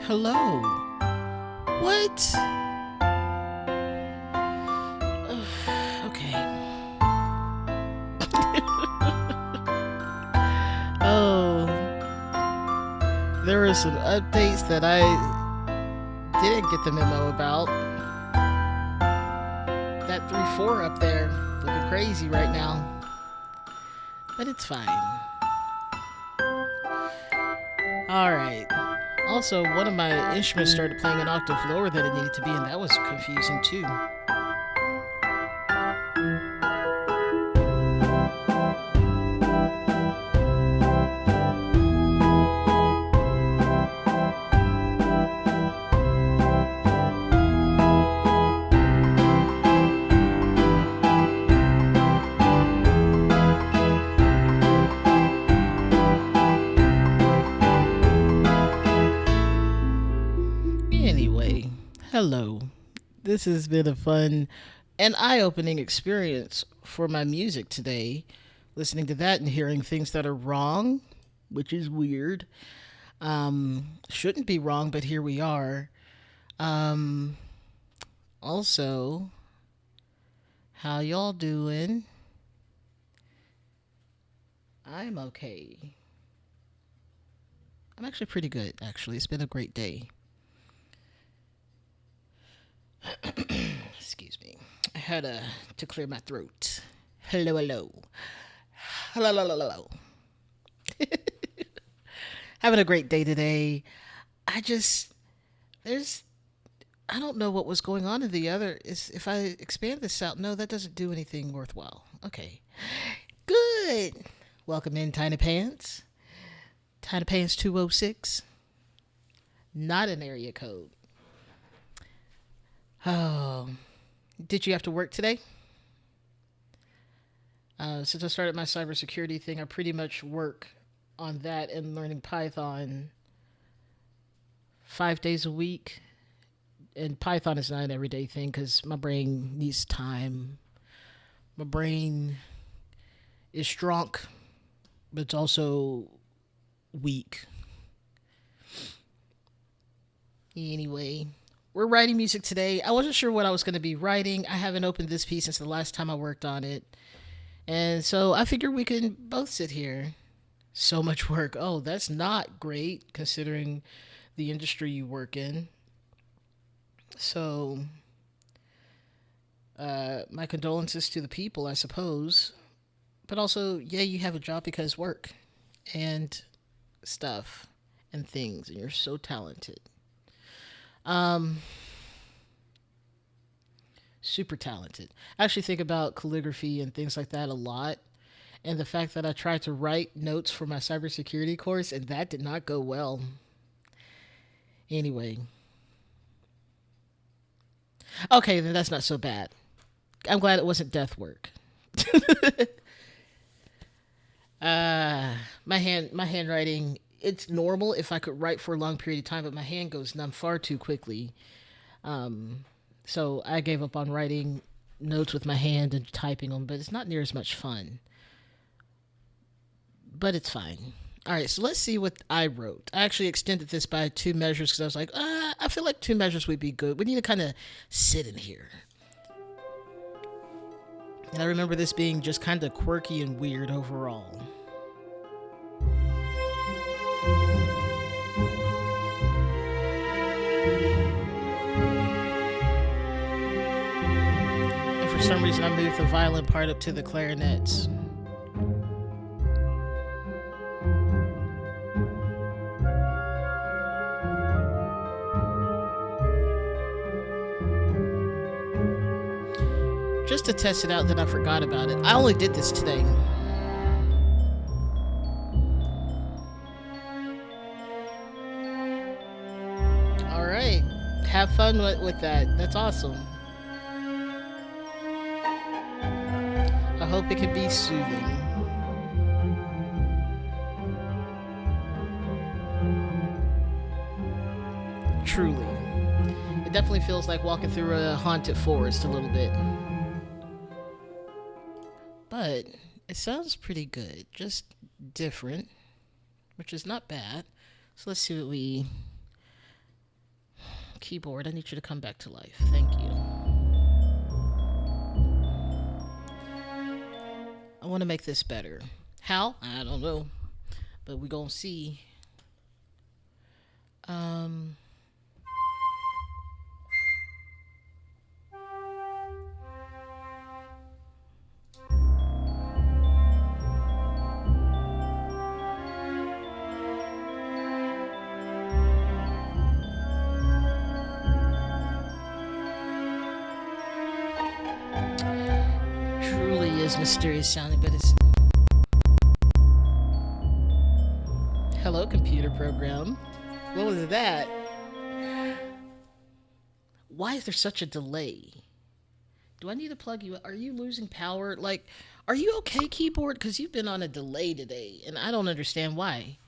Hello. What? Okay. Oh, there were some updates that I didn't get the memo about. That 3-4 up there looking crazy right now, but it's fine. All right. Also, one of my instruments started playing an octave lower than it needed to be, and that was confusing too. Anyway, hello. This has been a fun and eye opening experience for my music today. Listening to that and hearing things that are wrong, which is weird. Shouldn't be wrong, but here we are. Um, Also, how y'all doing? I'm okay. I'm actually pretty good, actually. It's been a great day. Excuse me. I had to clear my throat. Hello, hello. Hello, hello, hello, hello. Having a great day today. I just, there's, I don't know what was going on in the other. Is If I expand this out, no, that doesn't do anything worthwhile. Okay. Good. Welcome in, Tiny Pants. Tiny Pants 206. Not an area code. Oh, did you have to work today? Since I started my cybersecurity thing, I pretty much work on that and learning Python 5 days a week. And Python is not an everyday thing because my brain needs time. My brain is strong, but it's also weak. Anyway, we're writing music today. I wasn't sure what I was going to be writing. I haven't opened this piece since the last time I worked on it. And so I figured we could both sit here. So much work. Oh, that's not great considering the industry you work in. So, my condolences to the people, I suppose. But also, yeah, you have a job because work and stuff and things, and you're so talented. Um, Super talented. I actually think about calligraphy and things like that a lot. And the fact that I tried to write notes for my cybersecurity course and that did not go well. Anyway, okay, then that's not so bad. I'm glad it wasn't death work. My handwriting, it's normal if I could write for a long period of time, but my hand goes numb far too quickly. Um, so I gave up on writing notes with my hand and typing them, but it's not near as much fun. But it's fine. All right, so let's see what I wrote. I actually extended this by 2 measures because I was like, I feel like 2 measures would be good. We need to kind of sit in here. And I remember this being just kind of quirky and weird overall. And for some reason, I moved the violin part up to the clarinets. Just to test it out, then I forgot about it. I only did this today. All right. Have fun with that. That's awesome. I hope it can be soothing. Truly. It definitely feels like walking through a haunted forest a little bit. But it sounds pretty good. Just different, which is not bad. So let's see what we Keyboard, I need you to come back to life. Thank you. I want to make this better. How? I don't know. But we gonna see. Um, truly is mysterious sounding, but it's. Hello, computer program. What was that? Why is there such a delay? Do I need to plug you? Are you losing power? Like, are you okay, keyboard? Because you've been on a delay today, and I don't understand why.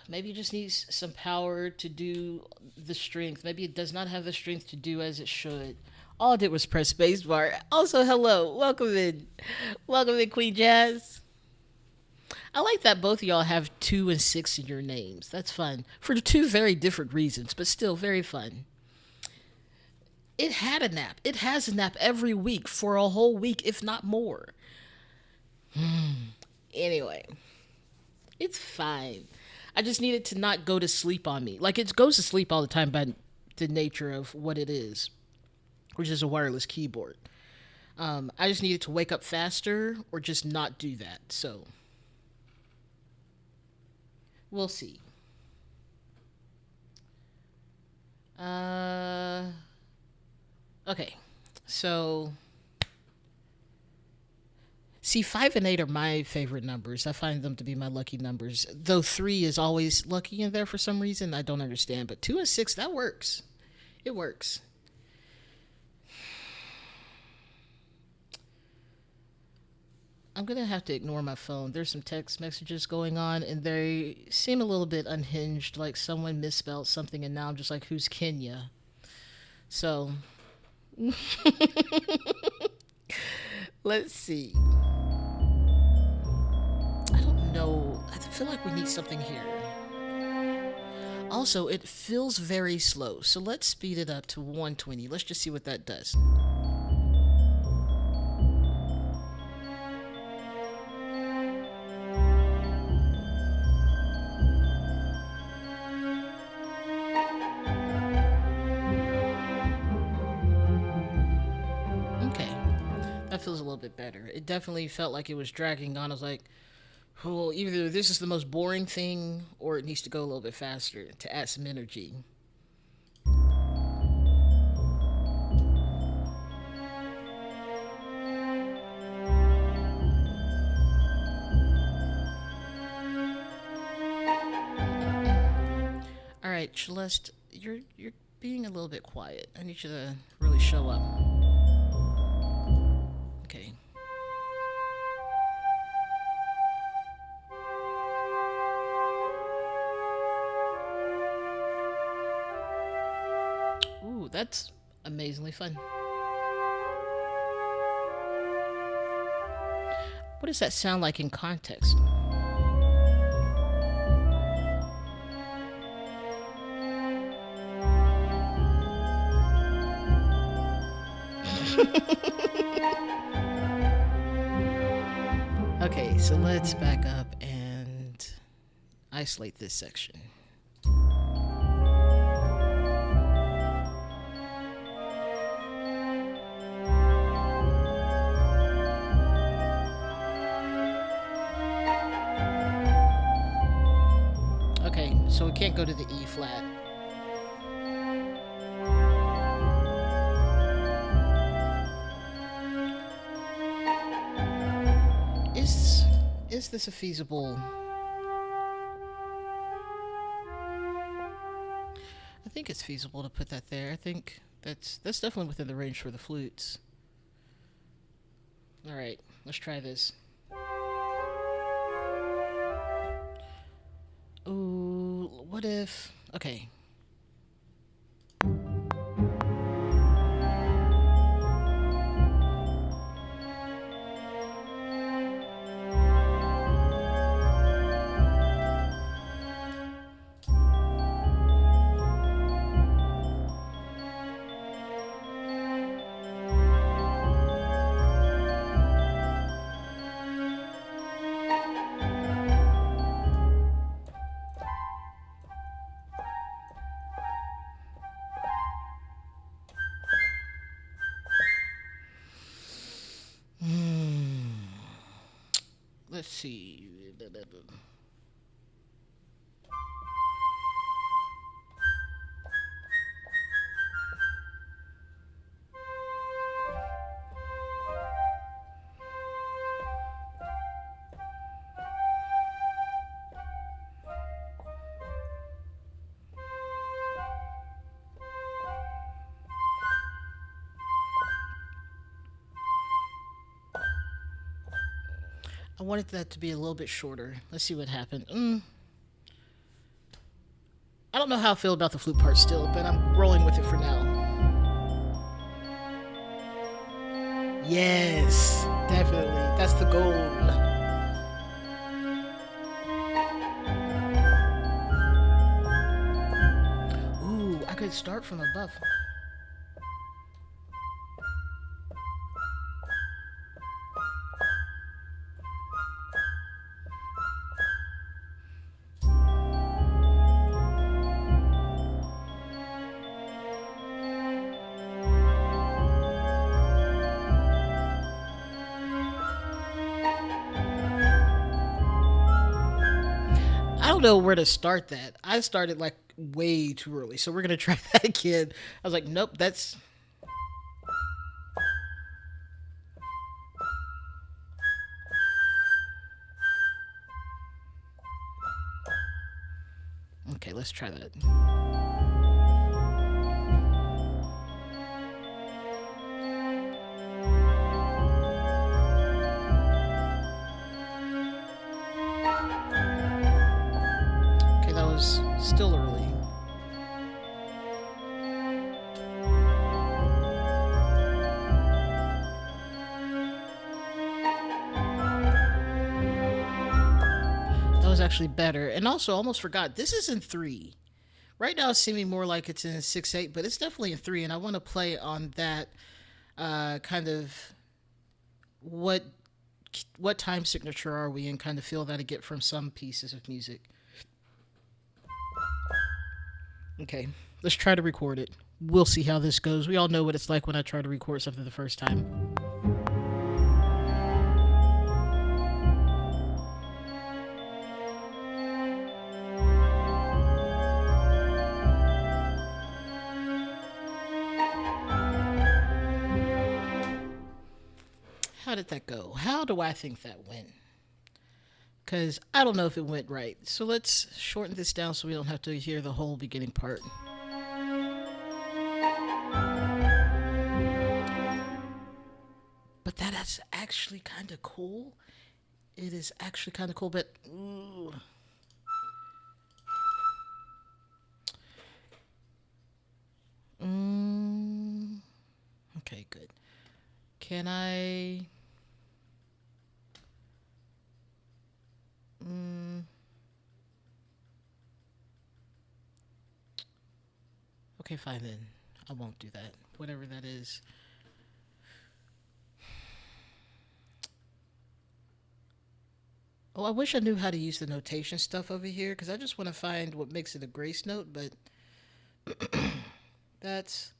Maybe it just needs some power to do the strength. Maybe it does not have the strength to do as it should. All I did was press spacebar. Also, hello. Welcome in. Welcome in, Queen Jazz. I like that both of y'all have 2 and 6 in your names. That's fun. For 2 very different reasons, but still very fun. It had a nap. It has a nap every week for a whole week, if not more. Anyway, it's fine. I just need it to not go to sleep on me. Like, it goes to sleep all the time by the nature of what it is, which is a wireless keyboard. I just need it to wake up faster or just not do that. So, we'll see. Okay. So, see, 5 and 8 are my favorite numbers. I find them to be my lucky numbers. Though 3 is always lucky in there for some reason. I don't understand. But 2 and 6, that works. It works. I'm going to have to ignore my phone. There's some text messages going on, and they seem a little bit unhinged, like someone misspelled something, and now I'm just like, who's Kenya? So, let's see. I don't know. I feel like we need something here. Also, it feels very slow, so let's speed it up to 120. Let's just see what that does. Okay, that feels a little bit better. It definitely felt like it was dragging on. I was like, well, either this is the most boring thing or it needs to go a little bit faster to add some energy. All right, Celeste, you're being a little bit quiet. I need you to really show up. Okay. Ooh, that's amazingly fun. What does that sound like in context? Okay, so let's back up and isolate this section. Okay, so we can't go to the E flat. Is this a feasible? I think it's feasible to put that there. I think that's definitely within the range for the flutes. All right, let's try this. Ooh, what if? Okay. let's see. I wanted that to be a little bit shorter. Let's see what happened. I don't know how I feel about the flute part still, but I'm rolling with it for now. Yes, definitely. That's the goal. Ooh, I could start from above. I don't know where to start that. I started like way too early, so we're gonna try that again. I was like, nope, that's okay. Let's try that. Okay, that was still early. That was actually better. And also, almost forgot, this is in three. Right now, it's seeming more like it's in 6/8, but it's definitely in three. And I want to play on that kind of what what time signature are we, and kind of feel that I get from some pieces of music. Okay, let's try to record it. We'll see how this goes. We all know what it's like when I try to record something the first time. How did that go? How do I think that went? Because I don't know if it went right. So let's shorten this down so we don't have to hear the whole beginning part. But that is actually kind of cool. It is actually kind of cool, but ooh. Mm, okay, good. Can I? Mm, okay, fine then. I won't do that. Whatever that is. Oh, I wish I knew how to use the notation stuff over here because I just want to find what makes it a grace note, but that's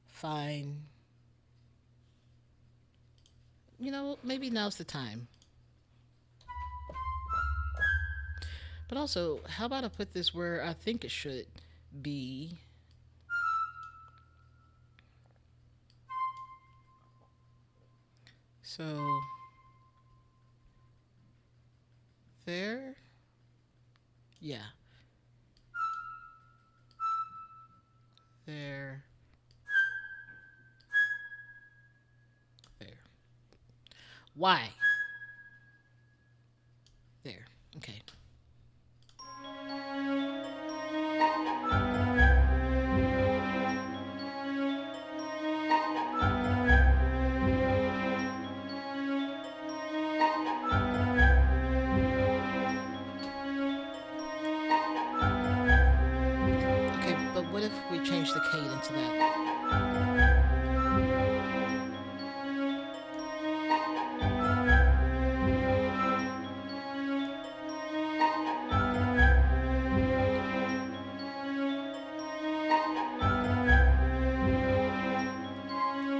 fine. You know, maybe now's the time. But also, how about I put this where I think it should be? So, there? Yeah, there, there. Why? There. Okay. Okay, but what if we change the cadence to that?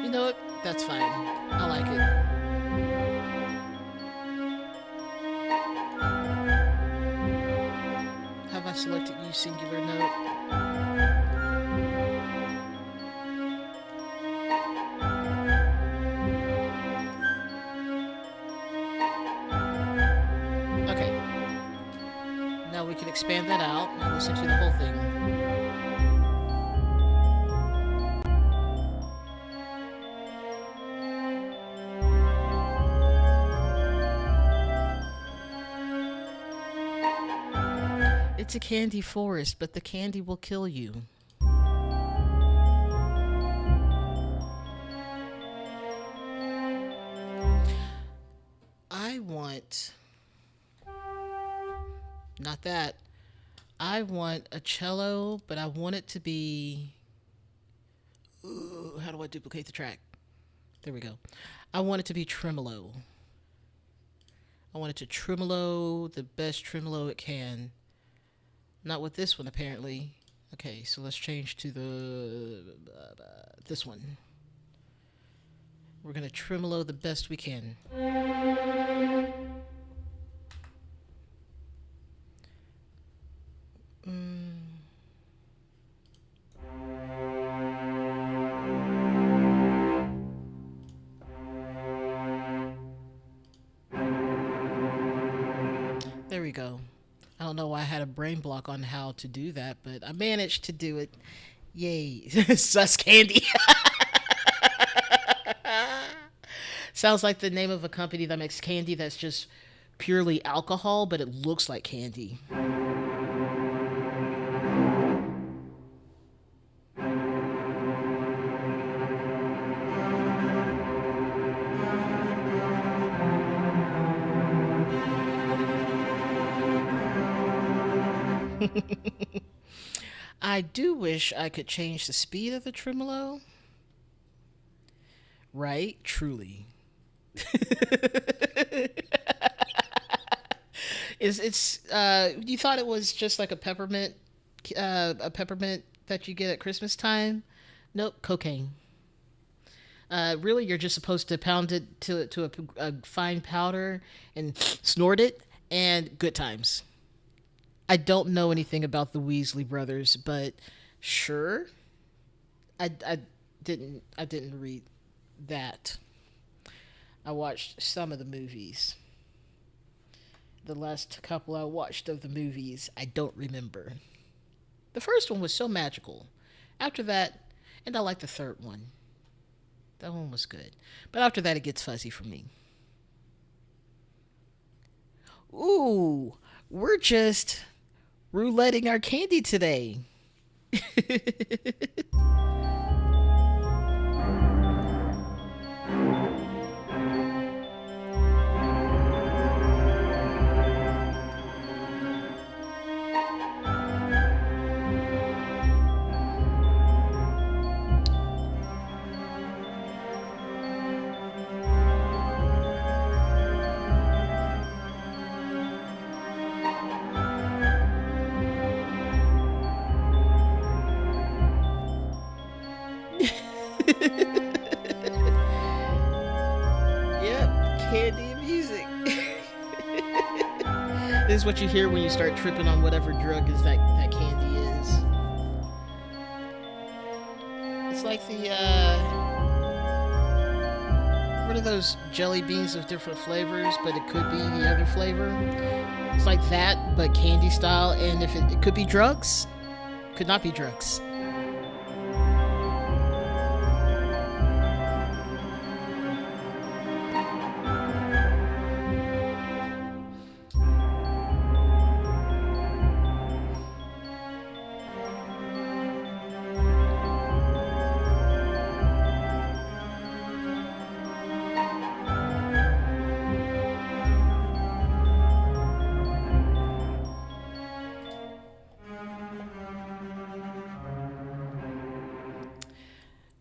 You know what? That's fine. I like it. selected use singular note. Okay, now we can expand that out and listen to the whole thing. It's a candy forest, but the candy will kill you. I want, not that, I want a cello, but I want it to be. Ooh, how do I duplicate the track? There we go. I want it to be tremolo. I want it to tremolo the best tremolo it can. Not with this one, apparently. Okay, so let's change to the this one. We're gonna tremolo the best we can. Mm, there we go. I don't know why I had a brain block on how to do that, but I managed to do it. Yay. Sus Candy. Sounds like the name of a company that makes candy that's just purely alcohol, but it looks like candy. I do wish I could change the speed of the tremolo. Right? Truly. It's you thought it was just like a peppermint that you get at Christmas time? Nope, cocaine. Really, you're just supposed to pound it to a fine powder and snort it, and good times. I don't know anything about the Weasley brothers, but sure. I didn't read that. I watched some of the movies. The last couple I watched of the movies, I don't remember. The first one was so magical. After that, and I like the third one. That one was good. But after that, it gets fuzzy for me. Ooh, we're just rouletting our candy today. Yep, candy and music. This is what you hear when you start tripping on whatever drug is that candy is. It's like the what are those jelly beans of different flavors, but it could be the other flavor. It's like that, but candy style, and if it could be drugs, could not be drugs.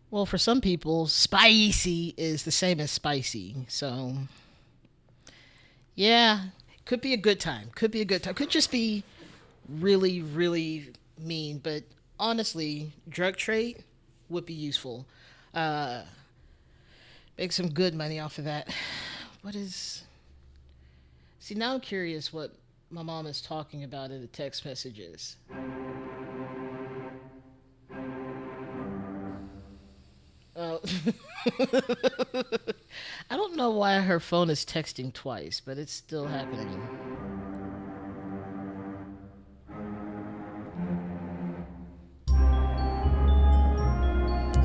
Well, for some people, spicy is the same as spicy. So, yeah, could be a good time. Could be a good time. Could just be really, really mean. But honestly, drug trade would be useful. Uh, Make some good money off of that. What is. See, now I'm curious what My mom is talking about in the text messages. Oh. I don't know why her phone is texting twice, but it's still happening.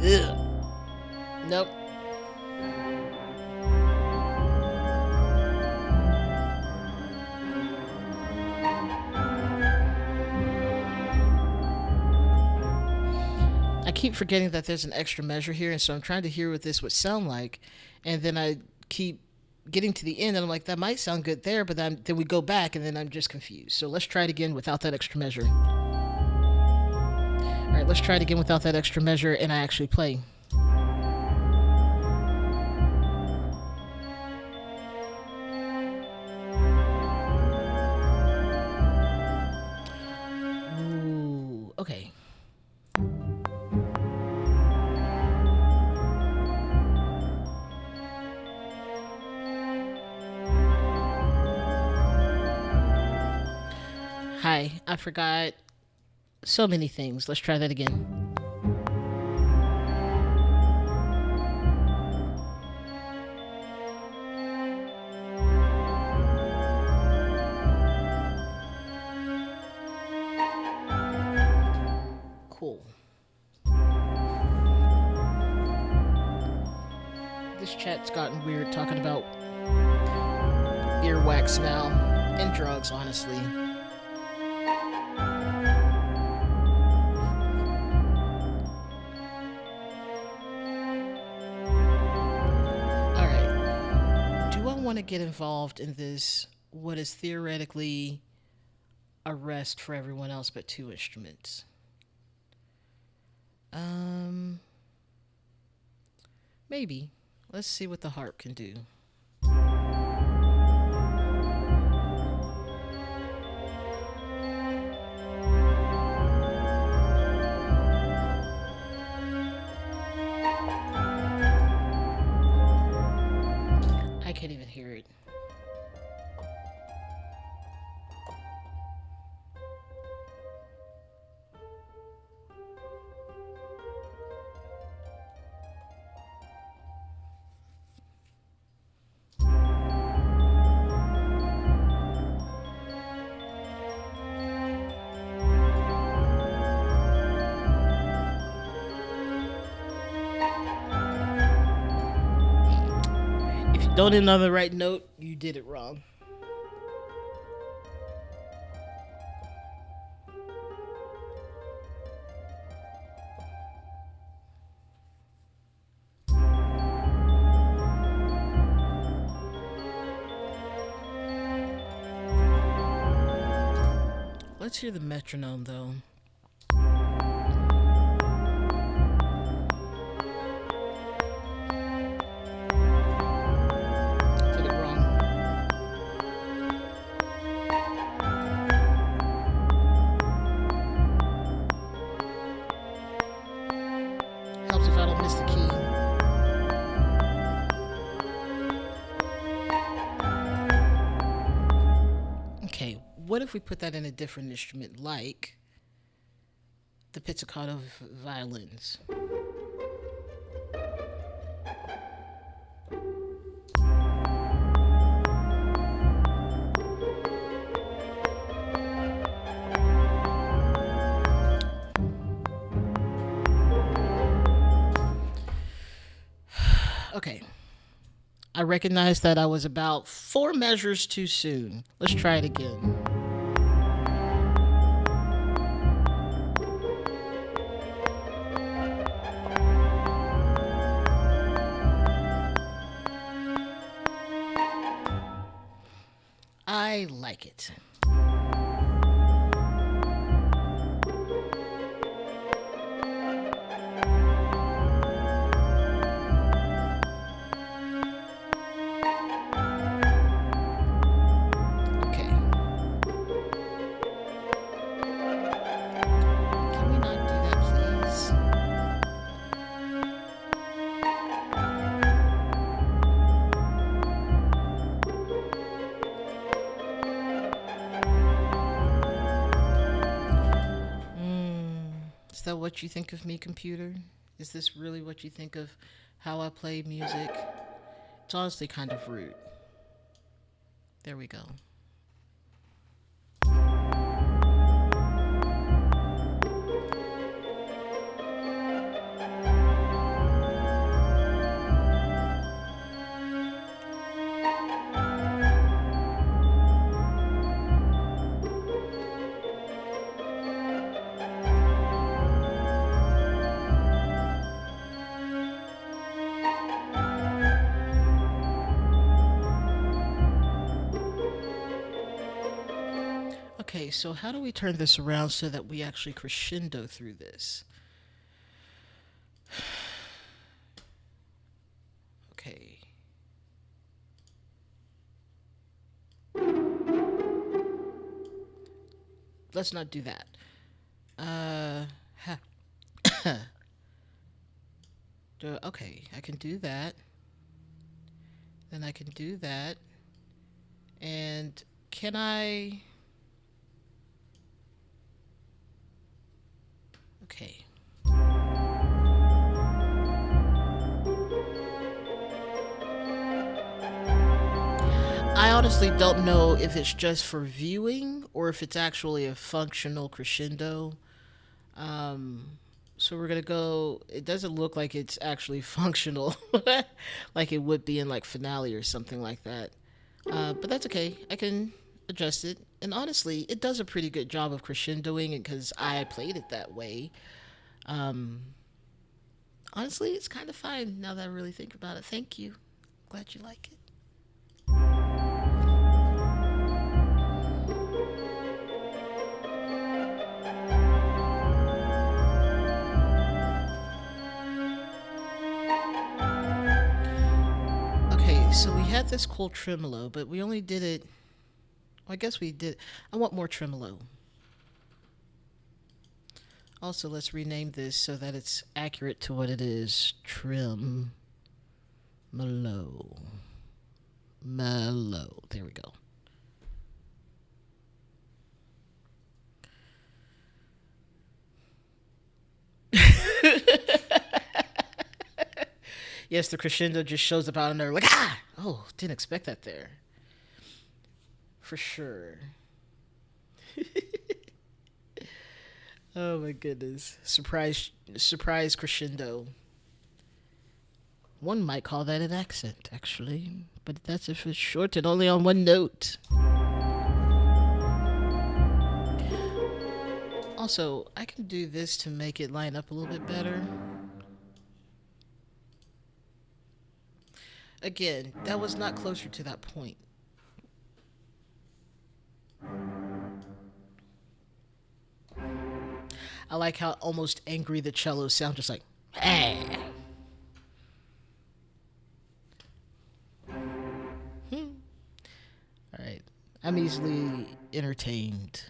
Ugh. Nope. I keep forgetting that there's an extra measure here, and so I'm trying to hear what this would sound like, and then I keep getting to the end, and I'm like, that might sound good there, but then we go back, and then I'm just confused. So let's try it again without that extra measure. All right, let's try it again without that extra measure, and I actually play. Ooh, okay. Hi, I forgot so many things. Let's try that again. Cool. This chat's gotten weird talking about earwax now and drugs, honestly. All right. Do I want to get involved in this? What is theoretically a rest for everyone else but two instruments? Um, maybe. Let's see what the harp can do. I can't even hear it. If you don't end on the right note, you did it wrong. Let's hear the metronome though. Did it wrong. Helps if I don't miss the key. Okay, what if we put that in a different instrument like the pizzicato violins? Okay, I recognize that I was about four measures too soon. Let's try it again. I like it. Okay. Can we not do that, please? that what you think of me, computer? Is this really what you think of how I play music? It's honestly kind of rude. There we go. Okay, so how do we turn this around so that we actually crescendo through this? Okay. Let's not do that. Ha. Okay, I can do that. Then I can do that. And can I. Okay. I honestly don't know if it's just for viewing or if it's actually a functional crescendo. Um, so we're gonna go. It doesn't look like it's actually functional, like it would be in like finale or something like that. But that's okay. I can adjust it. And honestly, it does a pretty good job of crescendoing it because I played it that way. Um, Honestly, it's kind of fine now that I really think about it. Thank you. Glad you like it. Okay, so we had this cool tremolo, but we only did it. Well, I guess we did. I want more tremolo. Also, let's rename this so that it's accurate to what it is. Trim. Mellow. Mellow. There we go. Yes, the crescendo just shows up out of there like, ah! Oh, didn't expect that there. For sure. Oh my goodness. Surprise crescendo. One might call that an accent, actually. But that's if it's short and only on one note. Also, I can do this to make it line up a little bit better. Again, that was not closer to that point. I like how almost angry the cello sounds, just like, hey. All right. I'm easily entertained.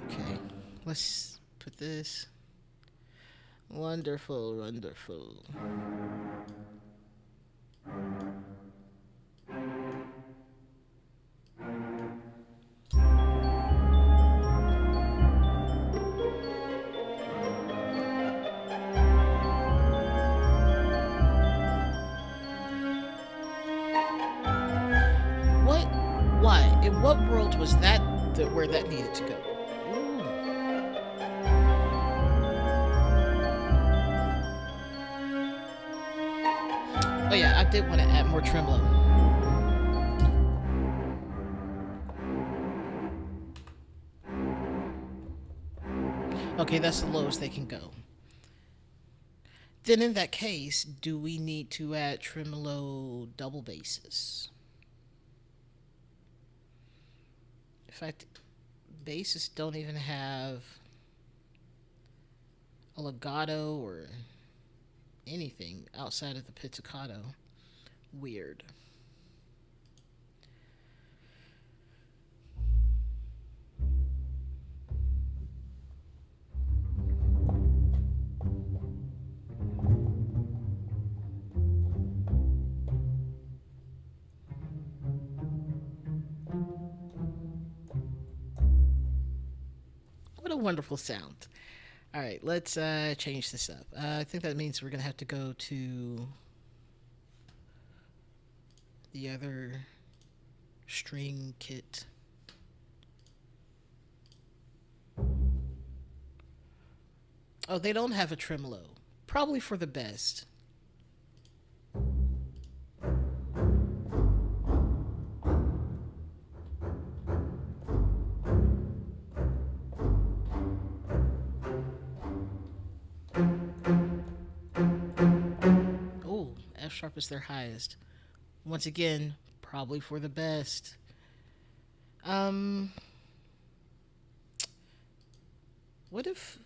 Okay. Let's put this. Wonderful, wonderful. What? Why? In what world was that where that needed to go? Ooh. Oh yeah, I did want to add more tremolo. Okay, that's the lowest they can go. Then in that case, do we need to add tremolo double basses? In fact, basses don't even have a legato or anything outside of the pizzicato. Weird. What a wonderful sound. All right, let's change this up. I think that means we're going to have to go to the other string kit. Oh, they don't have a tremolo. Probably for the best. Oh, F sharp is their highest. Once again, probably for the best. Um, what if?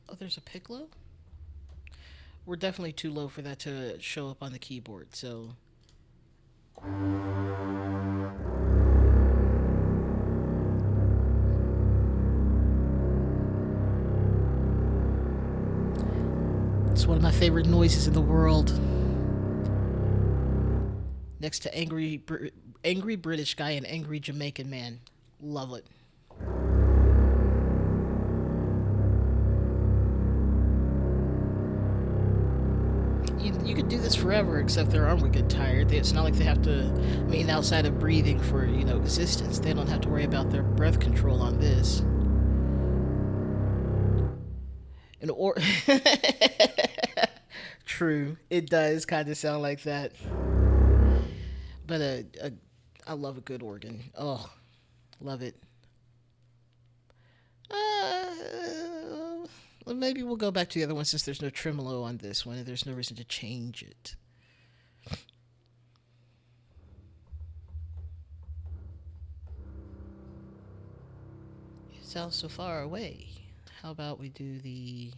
Oh, there's a piccolo. We're definitely too low for that to show up on the keyboard. So it's one of my favorite noises in the world. Next to angry British guy and angry Jamaican man. Love it. You could do this forever, except their arm would get tired. It's not like they have to. I mean, outside of breathing for existence, they don't have to worry about their breath control on this. And or true, it does kind of sound like that. But I love a good organ. Oh, love it. Well, maybe we'll go back to the other one since there's no tremolo on this one and there's no reason to change it. It sounds so far away. How about we do the.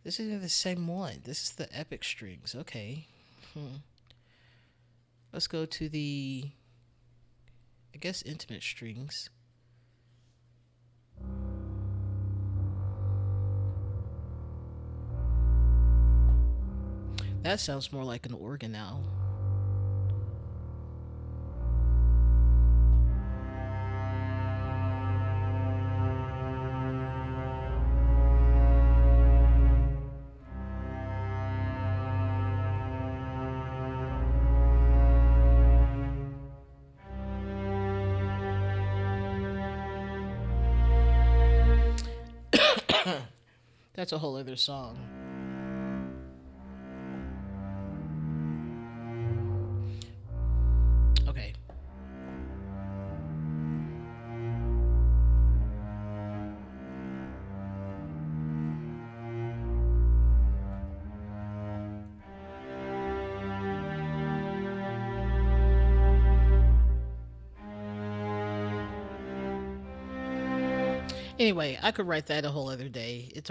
This is the same one. This is the epic strings. Okay. Let's go to the. I guess intimate strings. That sounds more like an organ now. That's a whole other song. Okay. Anyway, I could write that a whole other day. It's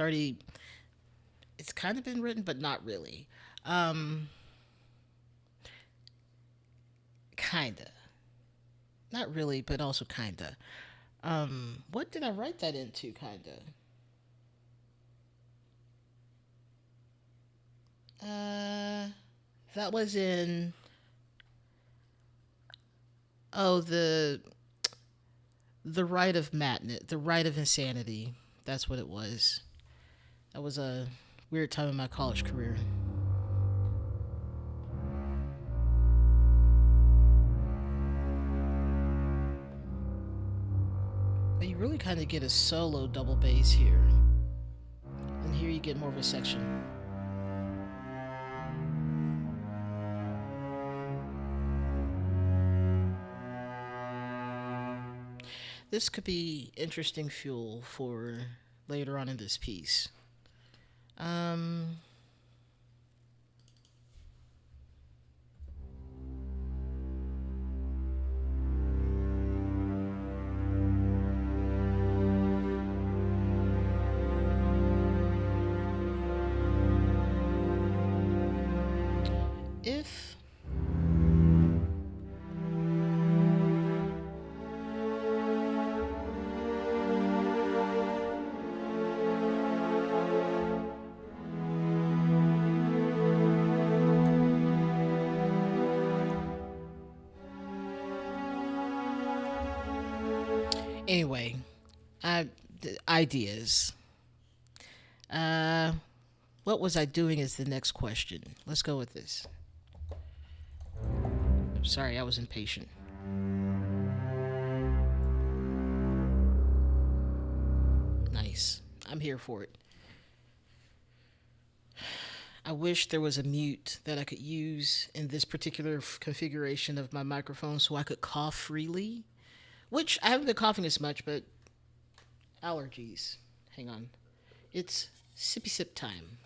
kind of been written, but not really. Um, Kinda. Not really, but also kinda. What did I write that into? Kinda. Uh, that was in. Oh, the rite of madness, the rite of insanity. That's what it was. That was a weird time in my college career. But you really kind of get a solo double bass here, and here you get more of a section. This could be interesting fuel for later on in this piece. Um, if Anyway, ideas. Uh, what was I doing is the next question. Let's go with this. I'm sorry, I was impatient. Nice. I'm here for it. I wish there was a mute that I could use in this particular configuration of my microphone so I could cough freely. Which I haven't been coughing as much, but allergies. Hang on. It's sippy sip time.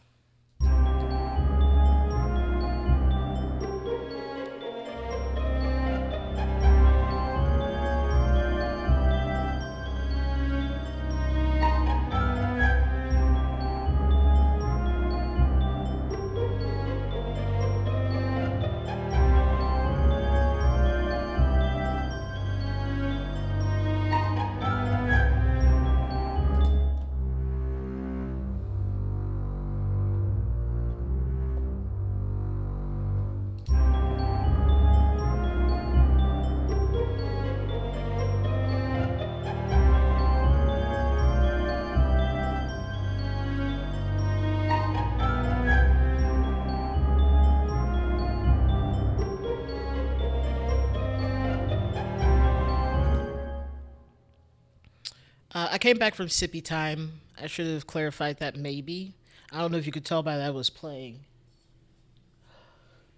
I came back from sippy time. I should have clarified that maybe. I don't know if you could tell by that I was playing.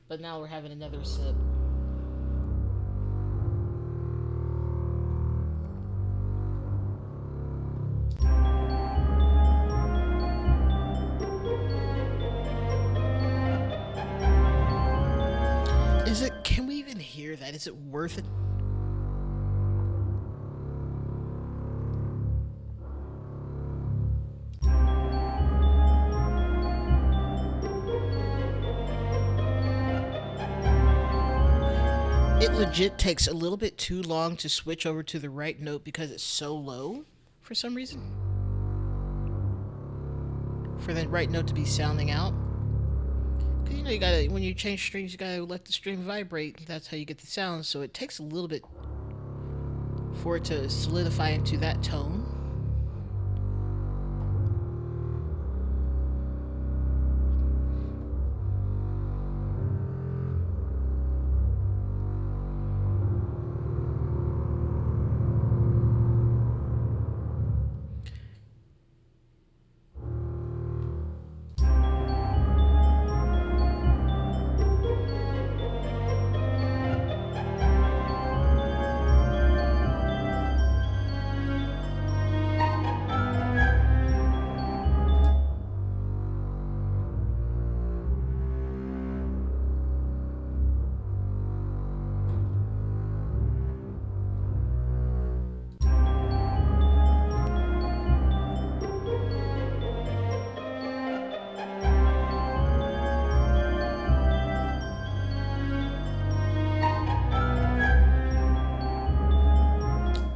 But now we're having another sip. Is it, can we even hear that? Is it worth it? It legit takes a little bit too long to switch over to the right note because it's so low for some reason. For the right note to be sounding out. Cause you know you gotta, when you change strings, you gotta let the string vibrate. That's how you get the sound. So it takes a little bit for it to solidify into that tone.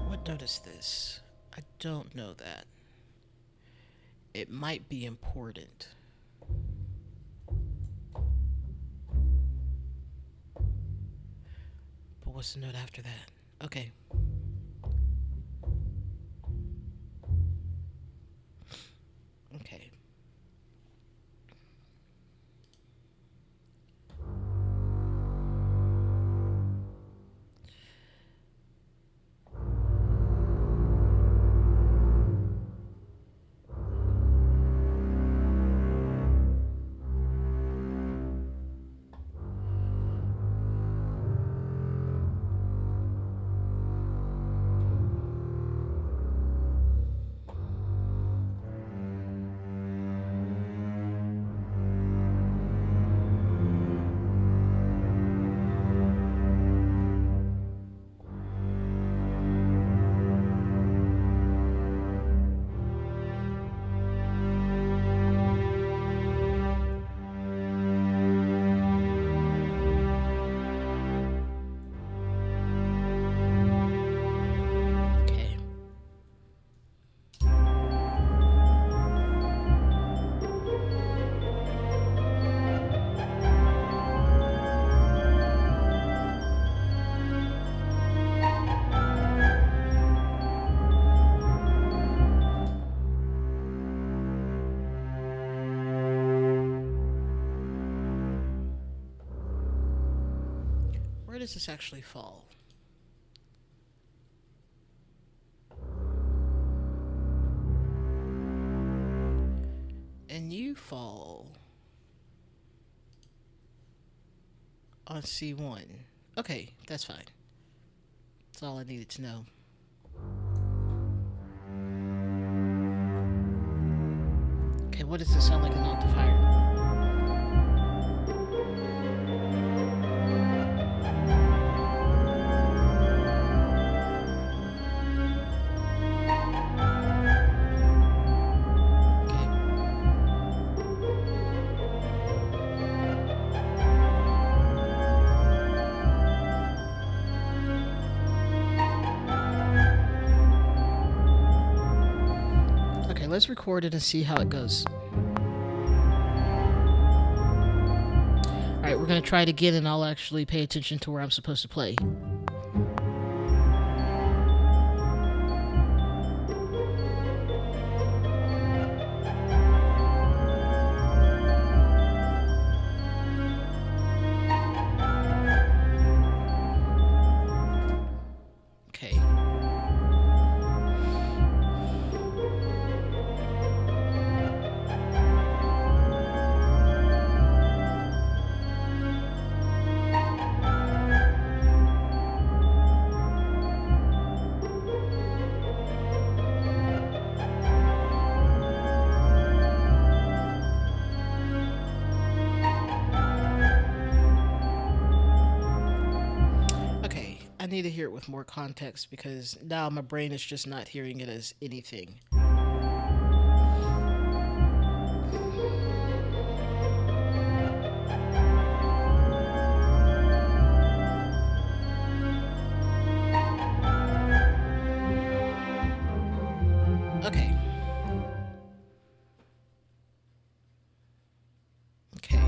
What note is this? I don't know that. It might be important. But what's the note after that? Okay. Okay. does this actually fall? And you fall on C1. Okay, that's fine. That's all I needed to know. Okay, what does this sound like an octifier? Okay, let's record it and see how it goes. Alright, we're gonna try it again and I'll actually pay attention to where I'm supposed to play. Okay. I need to hear it with more context because now my brain is just not hearing it as anything. Okay. Okay.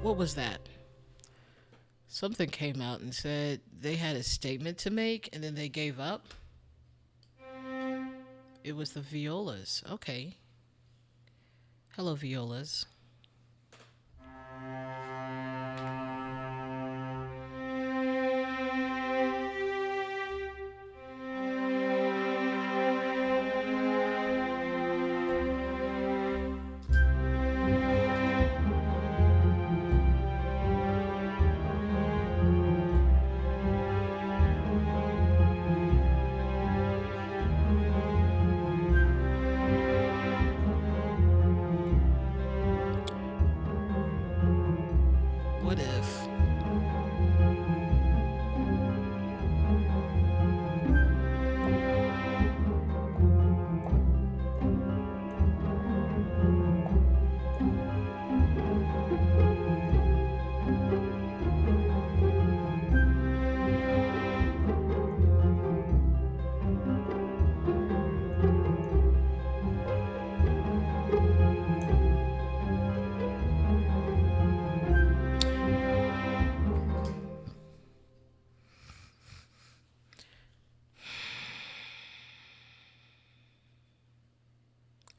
What was that? Something came out and said they had a statement to make and then they gave up. It was the violas. Okay. Hello, violas. What if?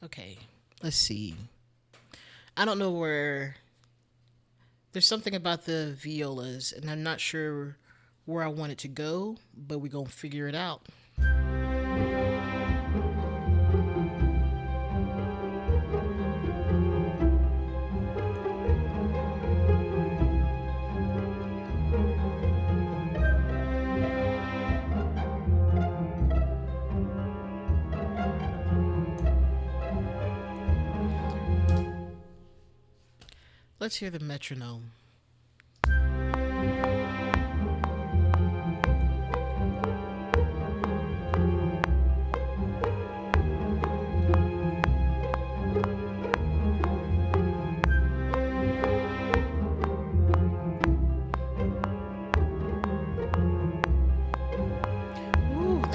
Okay, let's see. I don't know where. There's something about the violas, and I'm not sure where I want it to go, but we're gonna figure it out. Let's hear the metronome.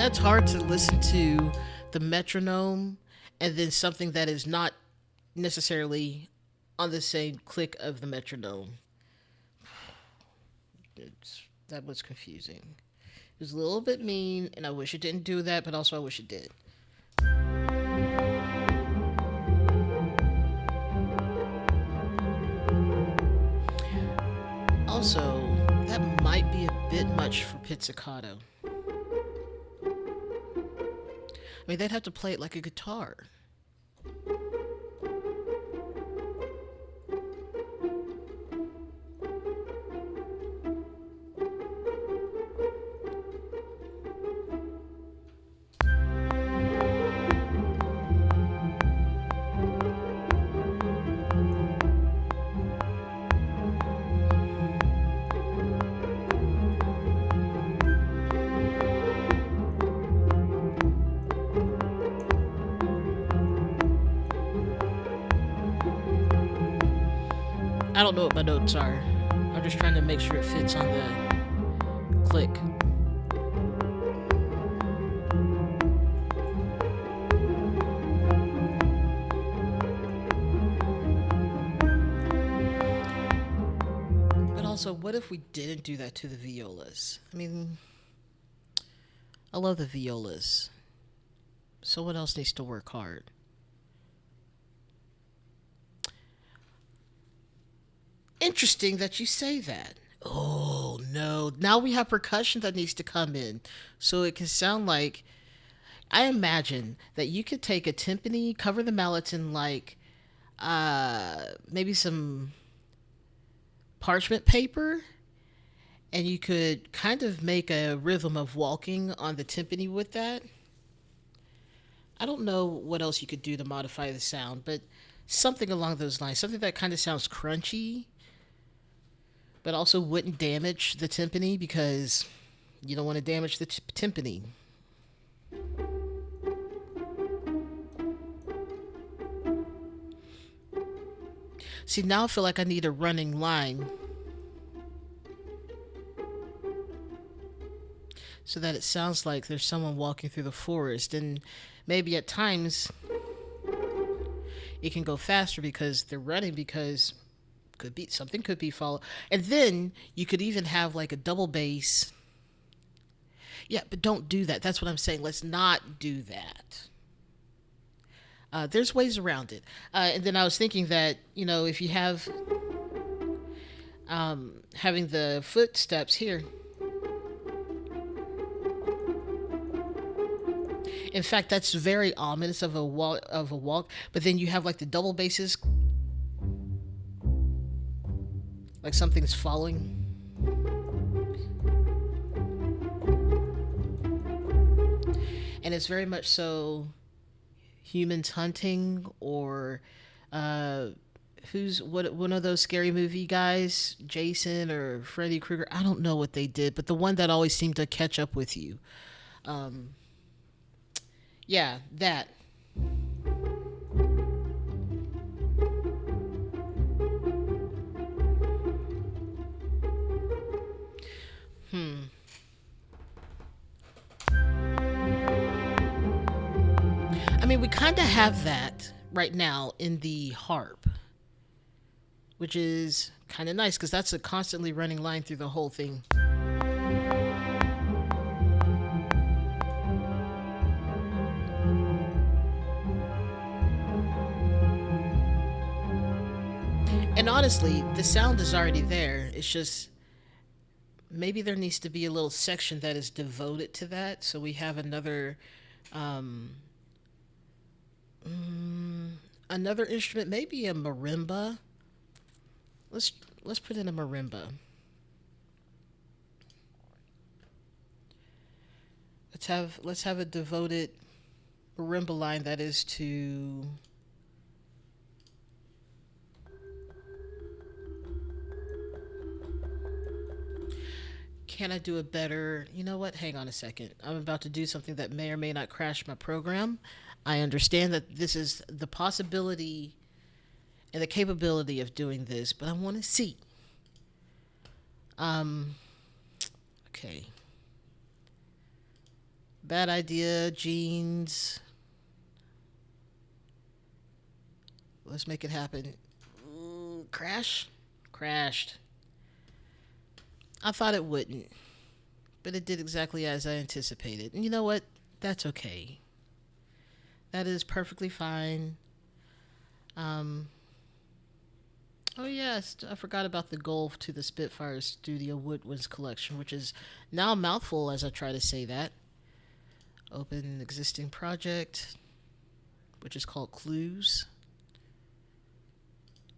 That's hard to listen to the metronome and then something that is not necessarily on the same click of the metronome. That was confusing. It was a little bit mean, and I wish it didn't do that, but also I wish it did. Also, that might be a bit much for pizzicato. I mean, they'd have to play it like a guitar. I don't know what my notes are. I'm just trying to make sure it fits on the click. But also, what if we didn't do that to the violas? I mean, I love the violas. Someone else needs to work hard. Interesting that you say that. Oh no. Now we have percussion that needs to come in. So it can sound like, I imagine that you could take a timpani, cover the mallets in like maybe some parchment paper, and you could kind of make a rhythm of walking on the timpani with that. I don't know what else you could do to modify the sound, but something along those lines. Something that kind of sounds crunchy, but also wouldn't damage the timpani because you don't want to damage the timpani. See, now I feel like I need a running line so that it sounds like there's someone walking through the forest. And maybe at times it can go faster because they're running, because could be something could be followed. And then you could even have like a double bass. Yeah, but don't do that. That's what I'm saying. Let's not do that. There's ways around it. And then I was thinking that, if you have having the footsteps here. In fact, that's very ominous of a walk. But then you have like the double basses, like something's following. And it's very much so humans hunting, or who's what one of those scary movie guys, Jason or Freddy Krueger. I don't know what they did, but the one that always seemed to catch up with you. Um, yeah, that. Hmm. I mean, we kind of have that right now in the harp, which is kind of nice because that's a constantly running line through the whole thing. And honestly, the sound is already there. It's just maybe there needs to be a little section that is devoted to that. So we have um, mm, another instrument, maybe a marimba. Let's let's put in a marimba. Let's have a devoted marimba line that is to. Can I do a better? You know what? Hang on a second. I'm about to do something that may or may not crash my program. I understand that this is the possibility and the capability of doing this, but I want to see. Um, okay. Bad idea, jeans. Let's make it happen. Crash? Crashed. I thought it wouldn't, but it did exactly as I anticipated. And you know what? That's okay. That is perfectly fine. Um, oh yes, I forgot about the goal to the Spitfire Studio Woodwinds collection, which is now a mouthful as I try to say that. Open existing project, which is called Clues.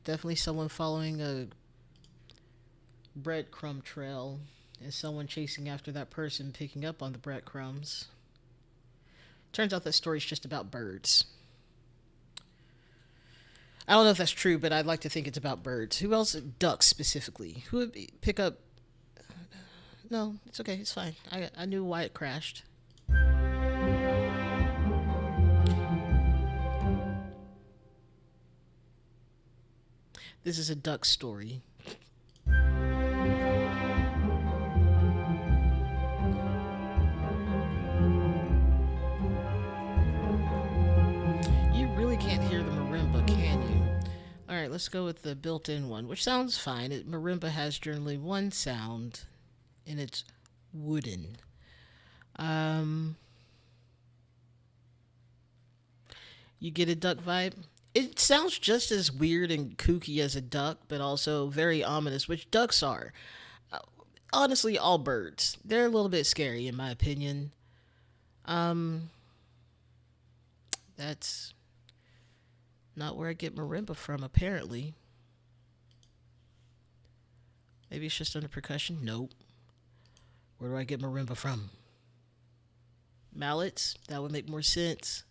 Definitely someone following a breadcrumb trail and someone chasing after that person picking up on the breadcrumbs. Turns out that story's just about birds. I don't know if that's true, but I'd like to think it's about birds. Who else? Ducks specifically. Who would pick up? No, it's okay. It's fine. I knew why it crashed. This is a duck story. You really can't hear the marimba, can you? All right, let's go with the built-in one, which sounds fine. Marimba has generally one sound, and it's wooden. Um, you get a duck vibe. It sounds just as weird and kooky as a duck, but also very ominous, which ducks are. Uh, Honestly, all birds. They're a little bit scary, in my opinion. Um, that's not where I get marimba from, apparently. Maybe it's just under percussion. Nope. Where do I get marimba from? Mallets? That would make more sense.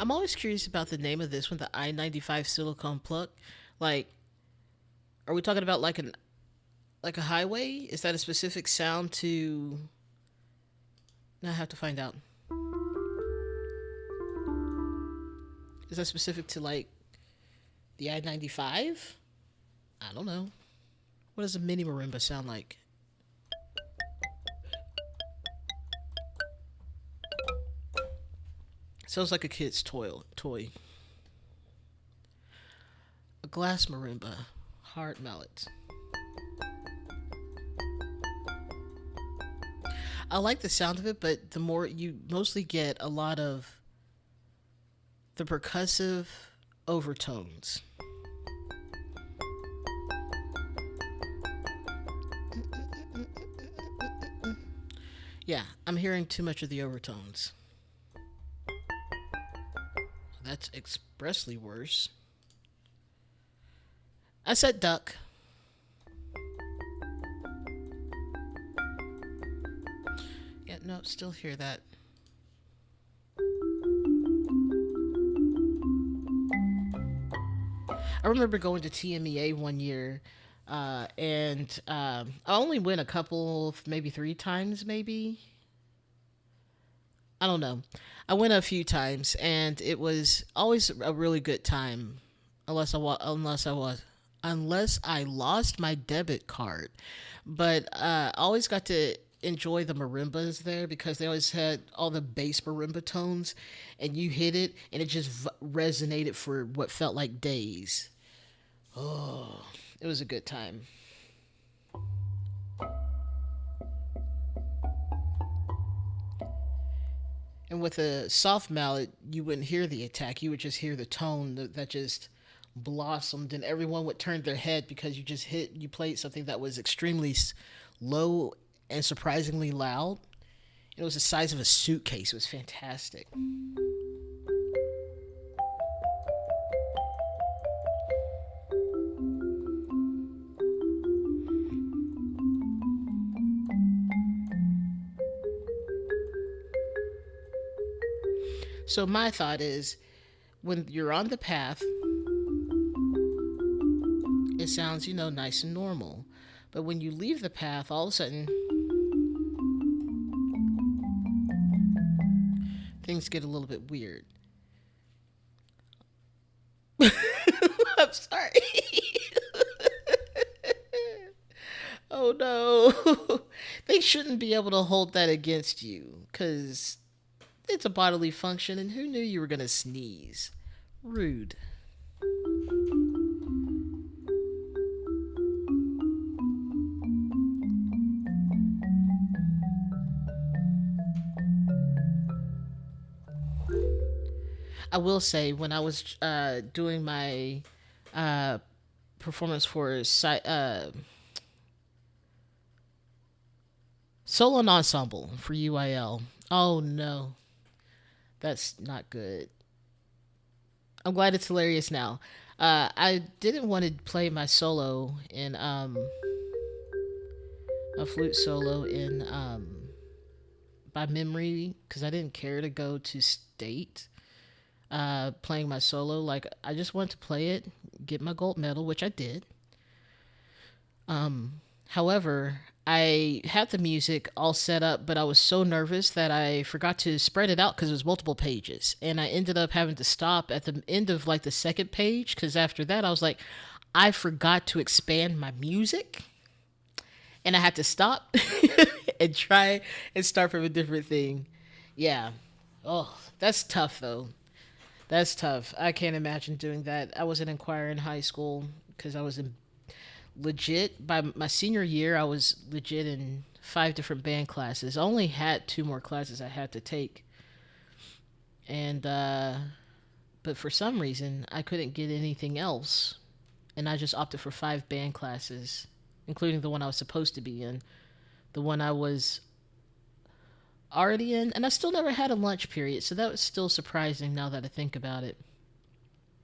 I'm always curious about the name of this one, the I-95 silicone pluck. Like, are we talking about like a highway? Is that a specific sound to? Now I have to find out. Is that specific to like the I-95? I don't know. What does a mini marimba sound like? Sounds like a kid's toy. A glass marimba, hard mallet. I like the sound of it, but the more you mostly get a lot of the percussive overtones. Yeah, I'm hearing too much of the overtones. That's expressly worse. I said duck. Yeah, no, still hear that. I remember going to TMEA one year, and I only went a couple, maybe three times, maybe. I don't know. I went a few times, and it was always a really good time, unless I lost my debit card. But I always got to enjoy the marimbas there because they always had all the bass marimba tones, and you hit it, and it just resonated for what felt like days. Oh, it was a good time. And with a soft mallet, you wouldn't hear the attack. You would just hear the tone that just blossomed, and everyone would turn their head because you played something that was extremely low and surprisingly loud. It was the size of a suitcase. It was fantastic. So my thought is, when you're on the path, it sounds, nice and normal. But when you leave the path, all of a sudden, things get a little bit weird. I'm sorry. Oh no. They shouldn't be able to hold that against you because it's a bodily function and who knew you were going to sneeze? Rude. I will say, when I was doing my uh, performance for solo and ensemble for UIL, oh no, that's not good. I'm glad it's hilarious now. I didn't want to play my solo in a flute solo in by memory because I didn't care to go to state playing my solo. Like I just wanted to play it, get my gold medal, which I did. However, I had the music all set up, but I was so nervous that I forgot to spread it out because it was multiple pages, and I ended up having to stop at the end of like the second page because after that I was like, I forgot to expand my music, and I had to stop and try and start from a different thing. Yeah. Oh, that's tough though. That's tough. I can't imagine doing that. I was an choir in high school because I was in legit by my senior year. I was legit in five different band classes. I only had two more classes I had to take, and but for some reason I couldn't get anything else, and I just opted for five band classes, including the one I was supposed to be in, the one I was already in, and I still never had a lunch period. So that was still surprising now that I think about it.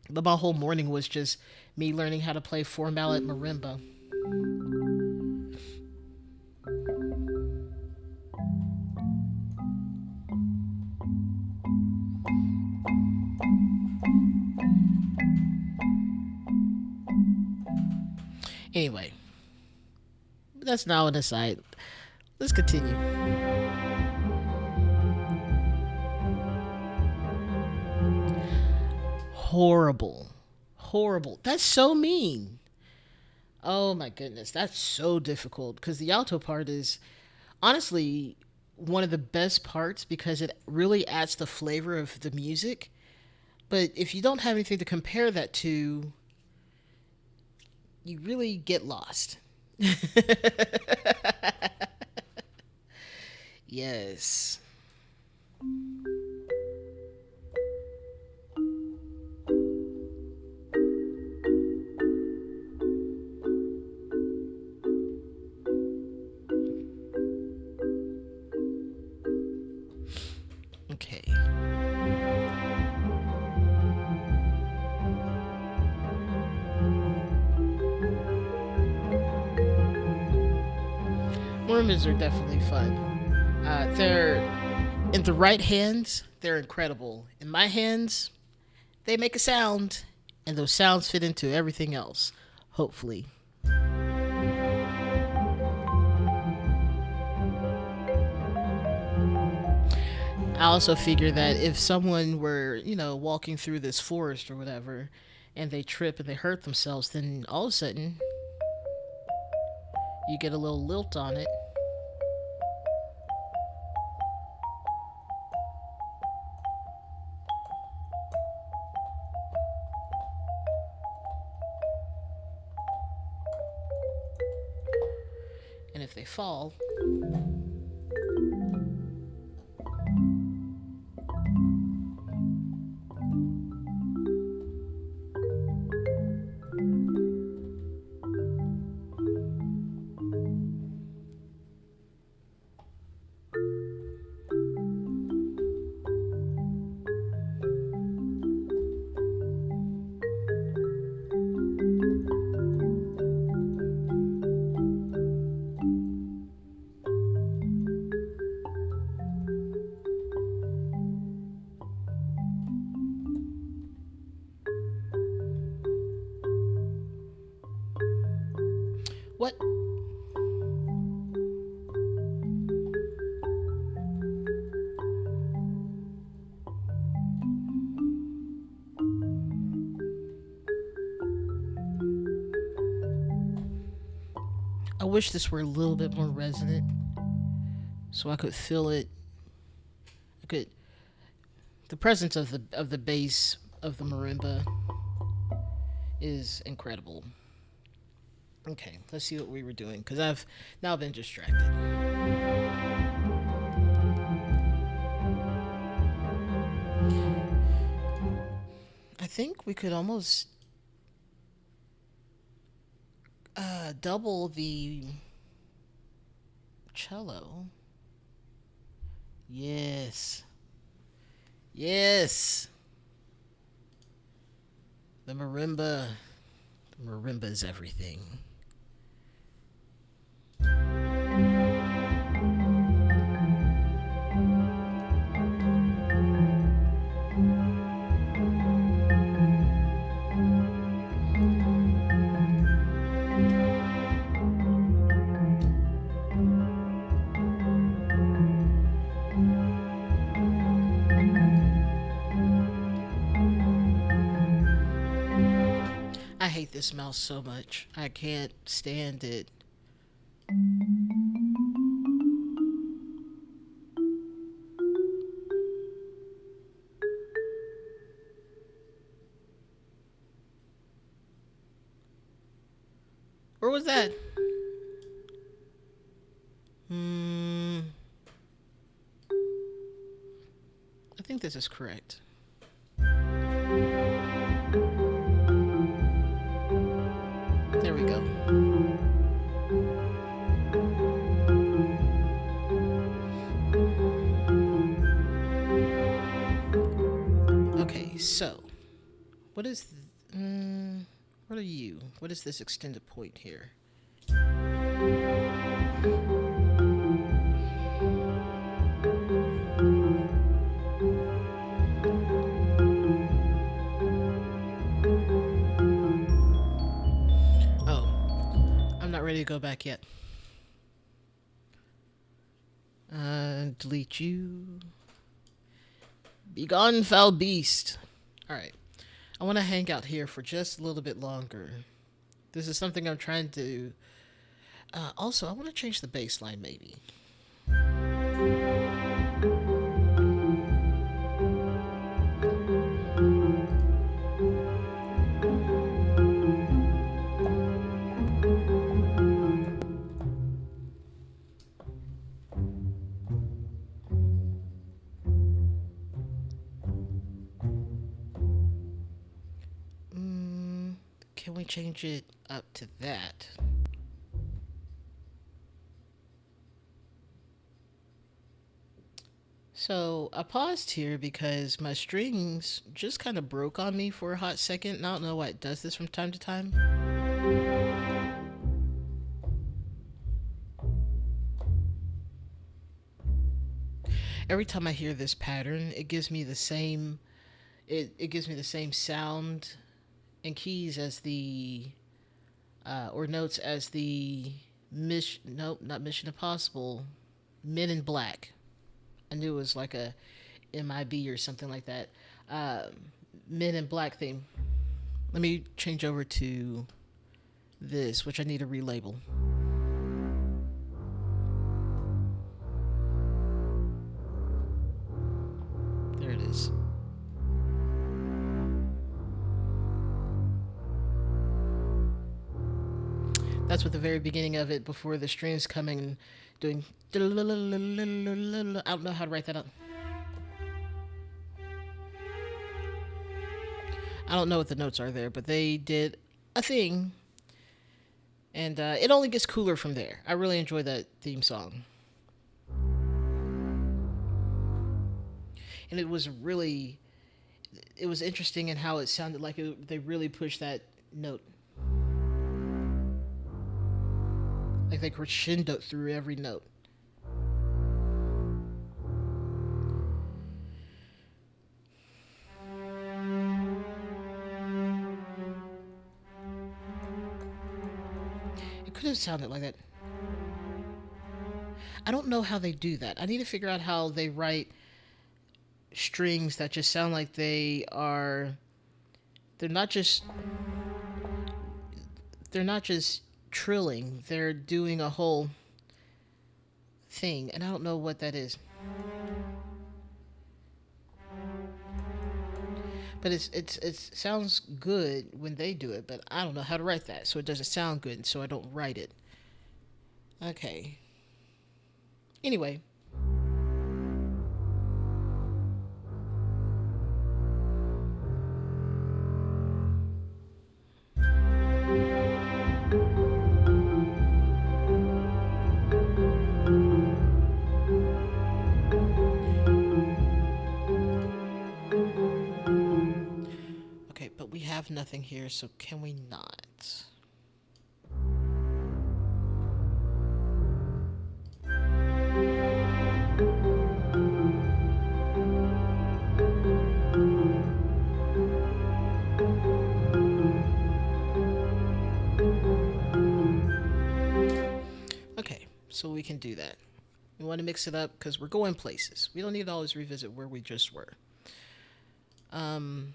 But my whole morning was just me learning how to play four mallet marimba. Anyway, that's now an aside. Let's continue. Horrible. Horrible. That's so mean. Oh my goodness. That's so difficult because the alto part is honestly one of the best parts because it really adds the flavor of the music. But if you don't have anything to compare that to, you really get lost. Yes. Okay. Mormons are definitely fun. They're in the right hands, they're incredible. In my hands, they make a sound, and those sounds fit into everything else. Hopefully. I also figure that if someone were, walking through this forest or whatever, and they trip and they hurt themselves, then all of a sudden you get a little lilt on it. And if they fall, what? I wish this were a little bit more resonant so I could feel it. I could the presence of the bass of the marimba is incredible. Okay, let's see what we were doing because I've now been distracted. I think we could almost double the cello. Yes. Yes. The marimba. The marimba is everything. I hate this mouse so much. I can't stand it. Where was that? Hmm. I think this is correct. There we go. Okay, so what is what are you? What is this extended point here? Oh, I'm not ready to go back yet. Delete you. Be gone, foul beast. All right. I want to hang out here for just a little bit longer. This is something I'm trying to. Also, I want to change the bass line maybe. Can we change it up to that? So I paused here because my strings just kind of broke on me for a hot second. And I don't know why it does this from time to time. Every time I hear this pattern, it gives me the same. It gives me the same sound and keys as the or notes as the mission. Nope, not Mission Impossible. Men in Black. I knew it was like a MIB or something like that. Men in Black theme. Let me change over to this, which I need to relabel. There it is. That's what the very beginning of it, before the strings coming, doing. I don't know how to write that up. I don't know what the notes are there, but they did a thing, and it only gets cooler from there. I really enjoy that theme song, and it was interesting in how it sounded like they really pushed that note, like they crescendo through every note. It could have sounded like that. I don't know how they do that. I need to figure out how they write strings that just sound like they're not just they're not just trilling. They're doing a whole thing, and I don't know what that is. But it sounds good when they do it, but I don't know how to write that, so it doesn't sound good, so I don't write it. Okay. Anyway, okay, but we have nothing here, so can we not? Okay, so we can do that. We want to mix it up because we're going places. We don't need to always revisit where we just were. Um,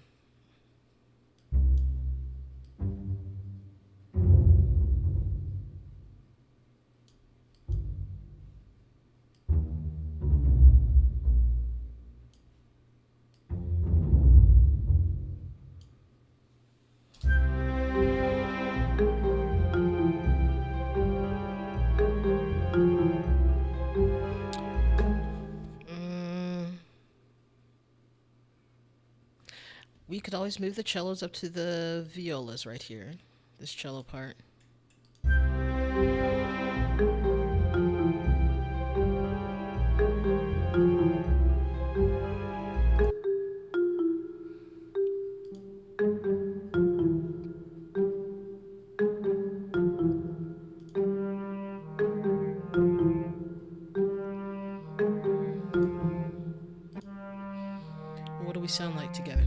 mm, we could always move the cellos up to the violas right here. This cello part. What do we sound like together?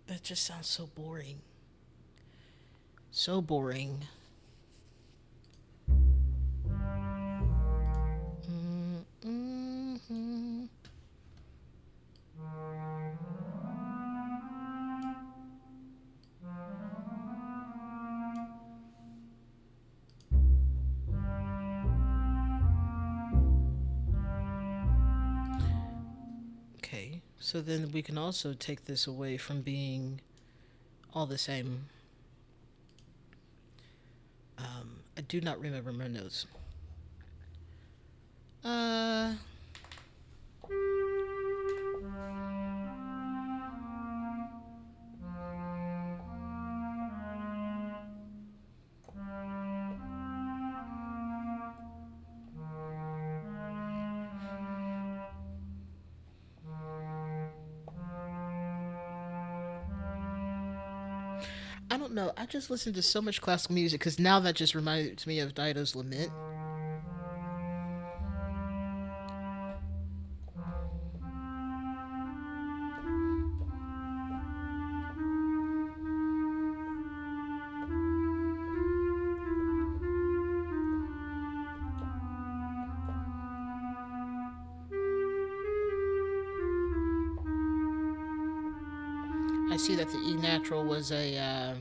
That just sounds so boring. So boring. Mm-hmm. Okay, so then we can also take this away from being all the same. I do not remember my notes. Uh, I don't know. I just listened to so much classical music because now that just reminds me of Dido's Lament. I see that the E natural was a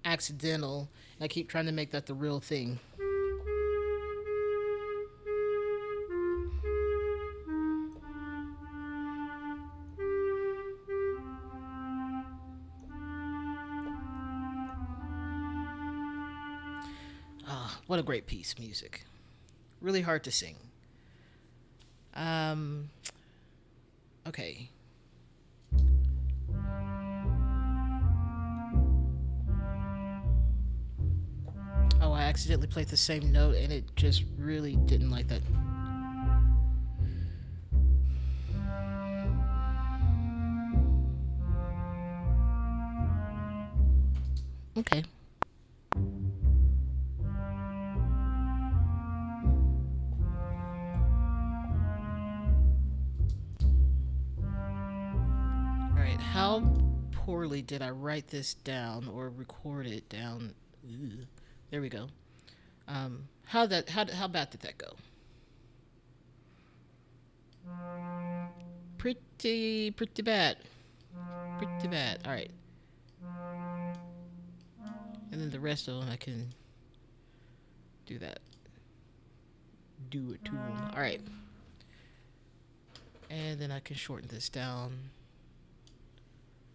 accidental. I keep trying to make that the real thing. Ah, what a great piece, music. Really hard to sing. Um, okay. Oh, I accidentally played the same note and it just really didn't like that. Okay. All right. How poorly did I write this down or record it down? Ugh. There we go. How bad did that go? Pretty pretty bad. Pretty bad. All right. And then the rest of them I can do that. Do it to them. All right. And then I can shorten this down.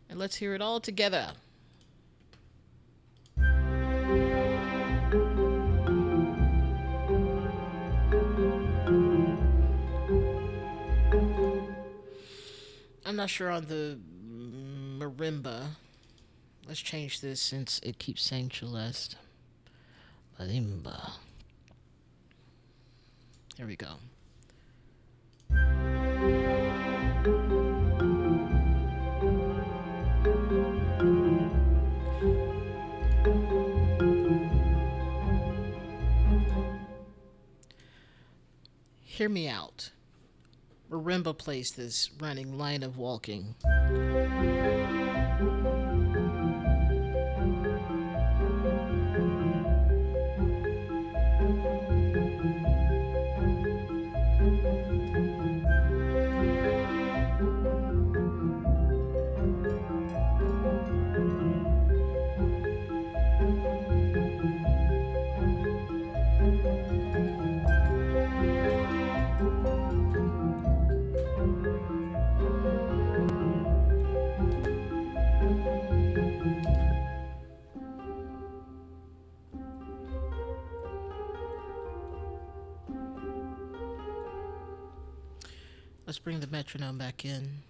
And let's hear it all together. I'm not sure on the marimba. Let's change this since it keeps saying Celeste. Marimba. Here we go. Hear me out. Marimba plays this running line of walking. Let's bring the metronome back in.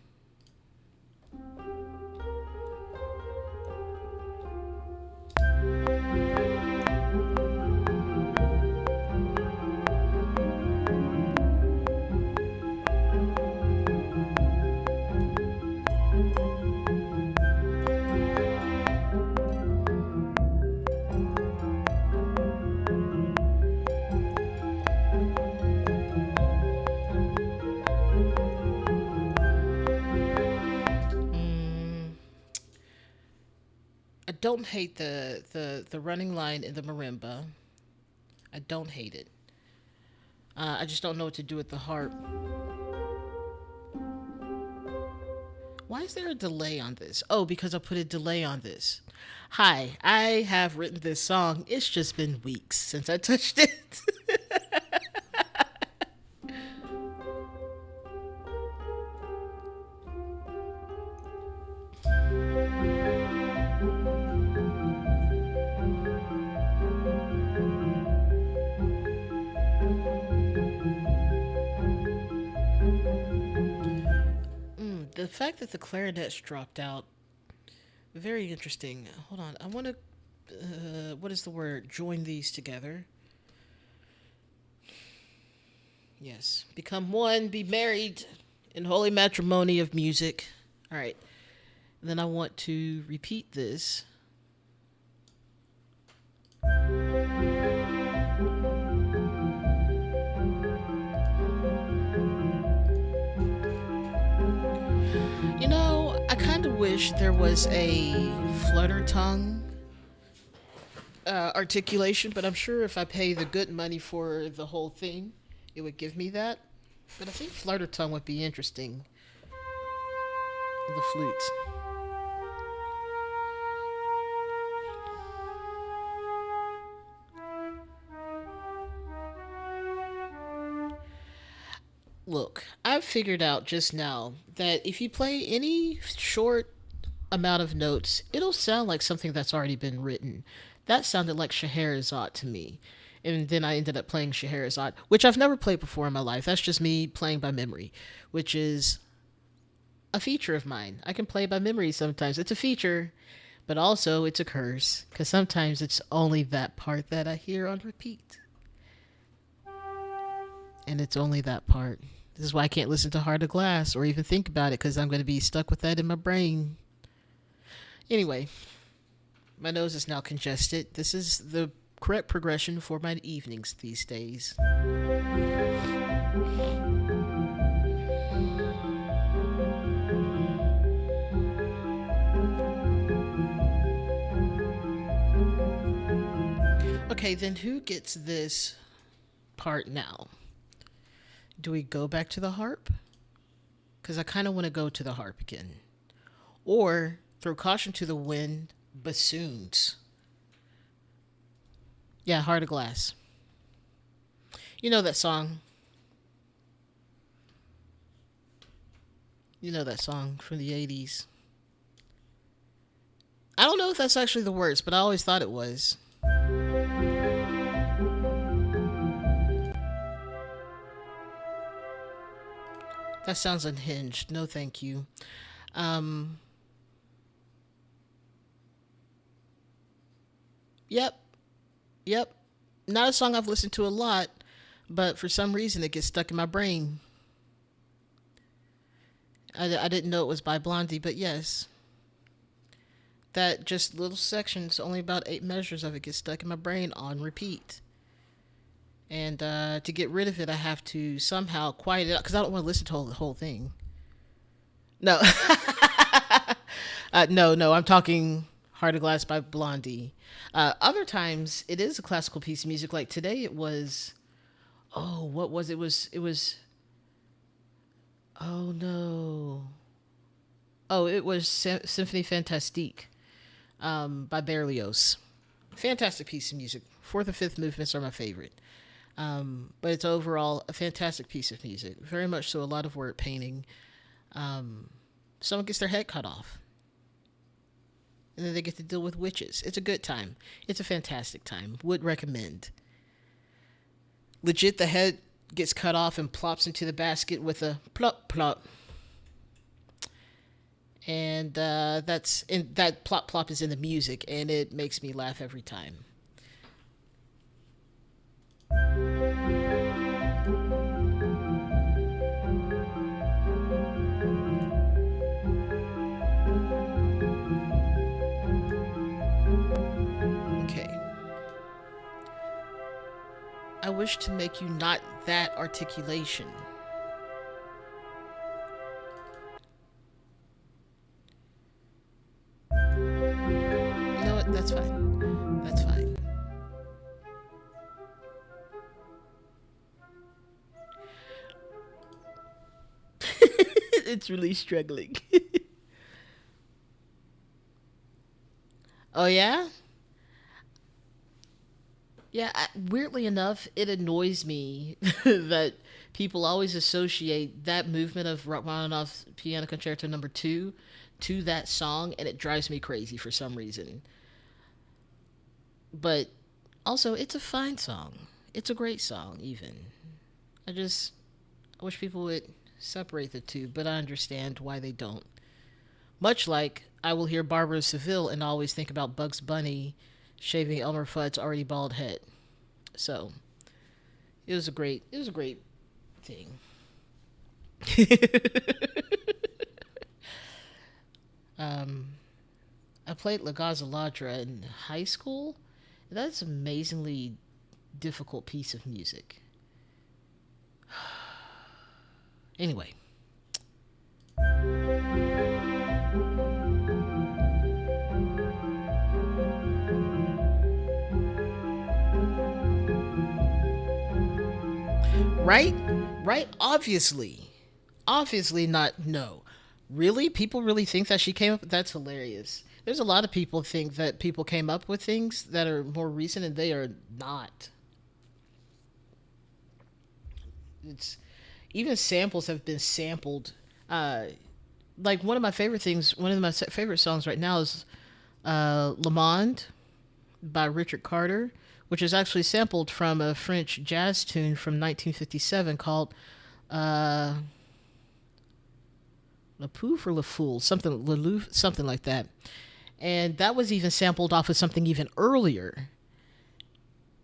I don't hate the running line in the marimba. I don't hate it. I just don't know what to do with the harp. Why is there a delay on this? Oh, because I put a delay on this. Hi, I have written this song. It's just been weeks since I touched it. The fact that the clarinets dropped out, very interesting. Hold on, I want to, what is the word? Join these together. Yes. Become one, be married in holy matrimony of music. All right. And then I want to repeat this. You know, I kind of wish there was a flutter tongue articulation, but I'm sure if I pay the good money for the whole thing, it would give me that. But I think flutter tongue would be interesting. The flute. Look, I've figured out just now that if you play any short amount of notes, it'll sound like something that's already been written. That sounded like Scheherazade to me. And then I ended up playing Scheherazade, which I've never played before in my life. That's just me playing by memory, which is a feature of mine. I can play by memory sometimes. It's a feature, but also it's a curse, because sometimes it's only that part that I hear on repeat. And it's only that part. This is why I can't listen to Heart of Glass or even think about it, because I'm going to be stuck with that in my brain. Anyway, my nose is now congested. This is the correct progression for my evenings these days. Okay, then who gets this part now? Do we go back to the harp? because I kind of want to go to the harp again. Or throw caution to the wind, bassoons. Yeah, Heart of Glass. You know that song. You know that song from the 80s. I don't know if that's actually the words, but I always thought it was. That sounds unhinged. No, thank you. Um, yep, yep. Not a song I've listened to a lot, but for some reason it gets stuck in my brain. I didn't know it was by Blondie, but yes. That just little sections, only about 8 measures of it gets stuck in my brain on repeat. And to get rid of it, I have to somehow quiet it out because I don't want to listen to the whole thing. No, no. I'm talking Heart of Glass by Blondie. Other times, it is a classical piece of music. Like today, it was. Oh, what was it? It was. Oh no. Oh, it was Symphony Fantastique by Berlioz. Fantastic piece of music. Fourth and fifth movements are my favorite. But it's overall a fantastic piece of music. Very much so, a lot of word painting. Someone gets their head cut off. And then they get to deal with witches. It's a good time. It's a fantastic time. Would recommend. Legit, the head gets cut off and plops into the basket with a plop plop. And that plop plop is in the music, and it makes me laugh every time. Okay. I wish to make you not that articulation. You know what? That's fine. That's fine. It's really struggling. Oh yeah? Yeah, weirdly enough, it annoys me that people always associate that movement of Rachmaninoff's Piano Concerto Number 2 to that song, and it drives me crazy for some reason. But also, it's a fine song. It's a great song, even. I just I wish people would separate the two, but I understand why they don't. Much like I will hear Barbara of Seville and always think about Bugs Bunny shaving Elmer Fudd's already bald head. So it was a great thing. um, I played La Gazoladra in high school. That's an amazingly difficult piece of music. Anyway, right? Right? Obviously not no. Really? People really think that she came up? That's hilarious. There's a lot of people think that people came up with things that are more recent and they are not. It's even samples have been sampled. Uh like one of my favorite songs right now is Le Monde by Richard Carter, which is actually sampled from a French jazz tune from 1957 called uh, Le Pouf or Le Fool, something Le Louf, something like that. And that was even sampled off of something even earlier.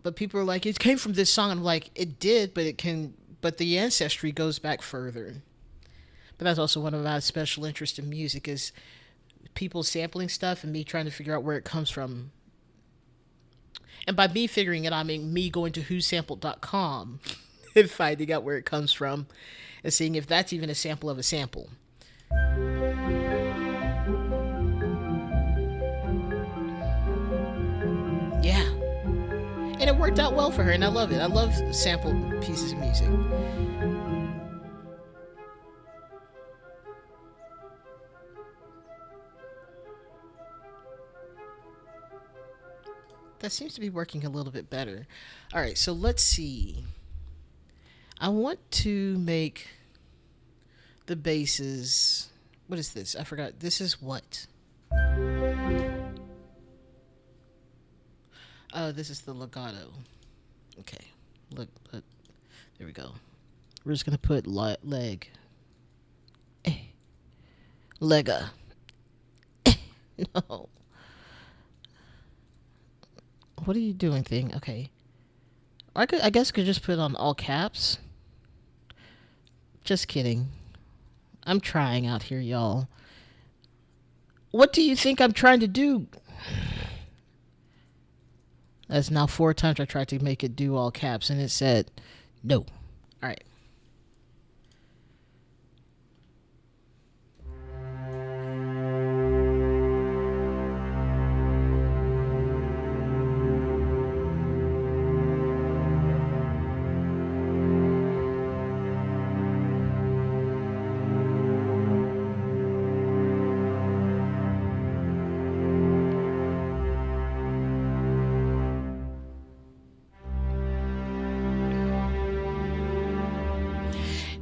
But people are like, it came from this song. I'm like, it did, but it can. But the ancestry goes back further. But that's also one of my special interests in music is people sampling stuff and me trying to figure out where it comes from. And by me figuring it, I mean me going to whosampled.com and finding out where it comes from and seeing if that's even a sample of a sample. Yeah. And it worked out well for her, and I love it. I love sampled pieces of music. That seems to be working a little bit better. All right, so let's see. I want to make the basses. What is this? I forgot. This is what? Oh, this is the legato. Okay. Look. There we go. We're just going to put leg. Eh. Lega. No. What are you doing, thing? Okay. I guess I could just put it on all caps. Just kidding. I'm trying out here, y'all. What do you think I'm trying to do? That's now 4 times I tried to make it do all caps and it said no. All right.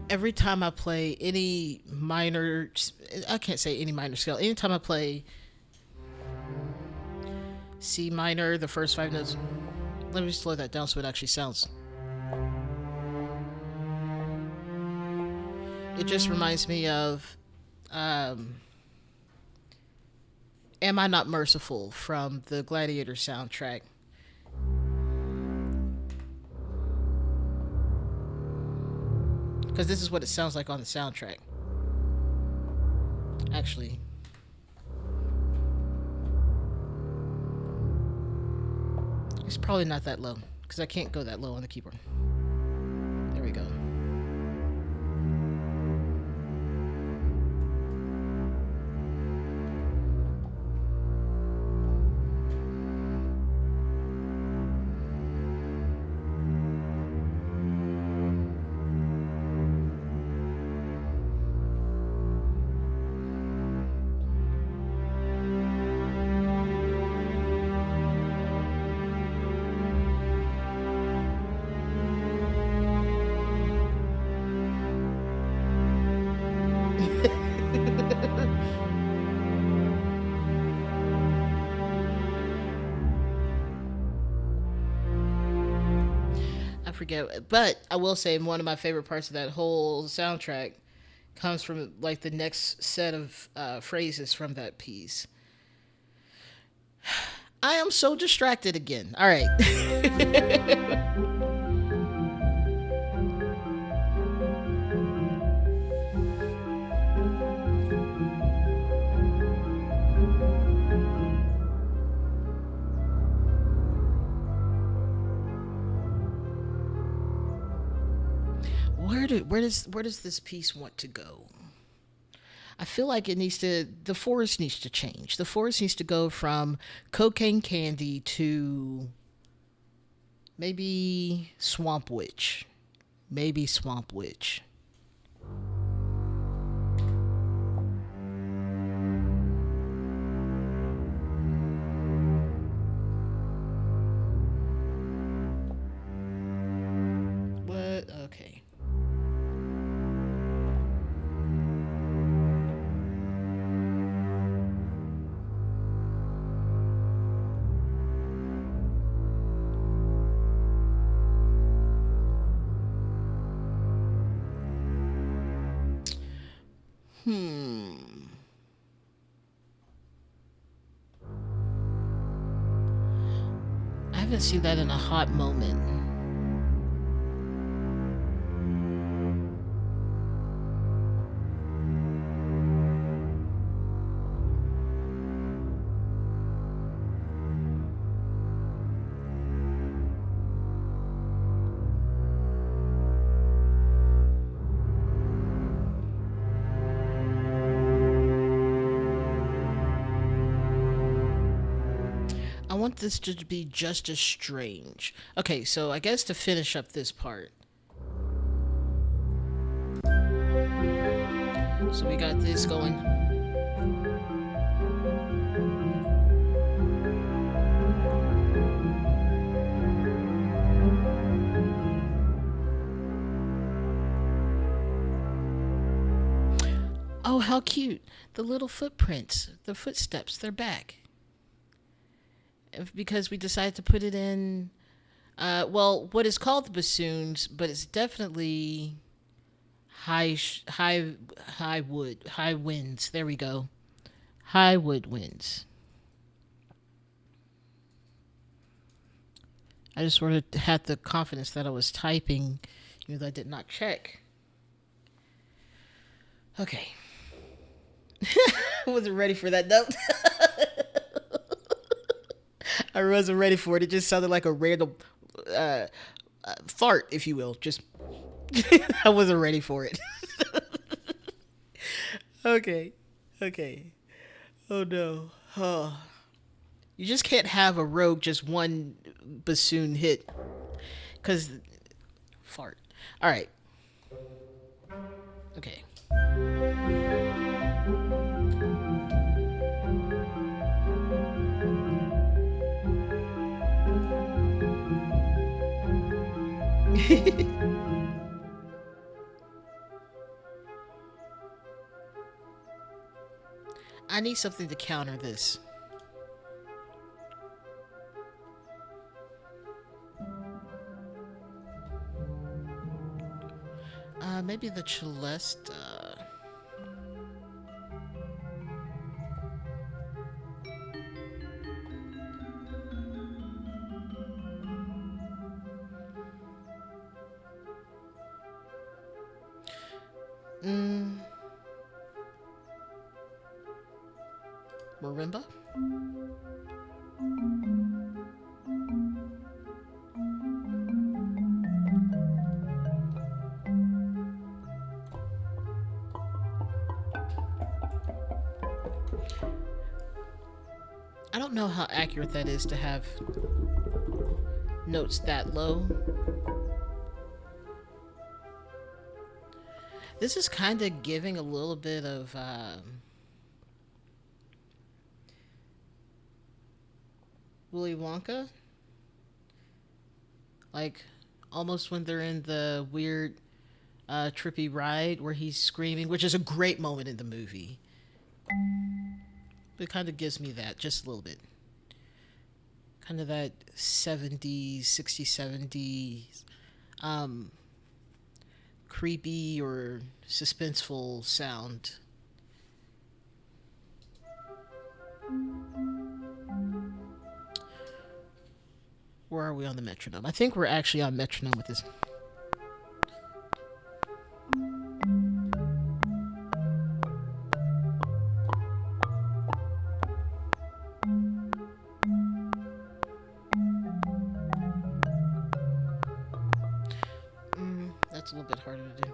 Every time I play any minor, I can't say any minor scale. Anytime I play C minor, the first 5 notes. Let me slow that down so it actually sounds. It just reminds me of Am I Not Merciful from the Gladiator soundtrack. Because this is what it sounds like on the soundtrack. Actually. It's probably not that low. Because I can't go that low on the keyboard. There we go. I forget, but I will say one of my favorite parts of that whole soundtrack comes from like the next set of phrases from that piece. I am so distracted again. All right. Where does this piece want to go? I feel like the forest needs to change. The forest needs to go from cocaine candy to maybe swamp witch. Maybe swamp witch. What? Okay. Hmm. I haven't seen that in a hot moment. I want this to be just as strange. Okay, so I guess to finish up this part. So we got this going. how cute. The little footprints, the footsteps, they're back. Because we decided to put it in, well, what is called the bassoons, but it's definitely high winds. There we go. High woodwinds. I just sort of had the confidence that I was typing, even though I did not check. Okay. I wasn't ready for that note. I wasn't ready for it. It just sounded like a random uh, fart, if you will. Just, I wasn't ready for it. Okay. Okay. Oh no. Oh. You just can't have a rogue just one bassoon hit. Because, fart. All right. Okay. I need something to counter this. Maybe the celeste. Mm, marimba. I don't know how accurate that is to have notes that low. This is kind of giving a little bit of Willy Wonka, like almost when they're in the weird trippy ride where he's screaming, which is a great moment in the movie. But it kind of gives me that just a little bit. Kind of that 70s, 60s, 70s creepy or suspenseful sound. Where are we on the metronome? I think we're actually on metronome with this. That's a little bit harder to do.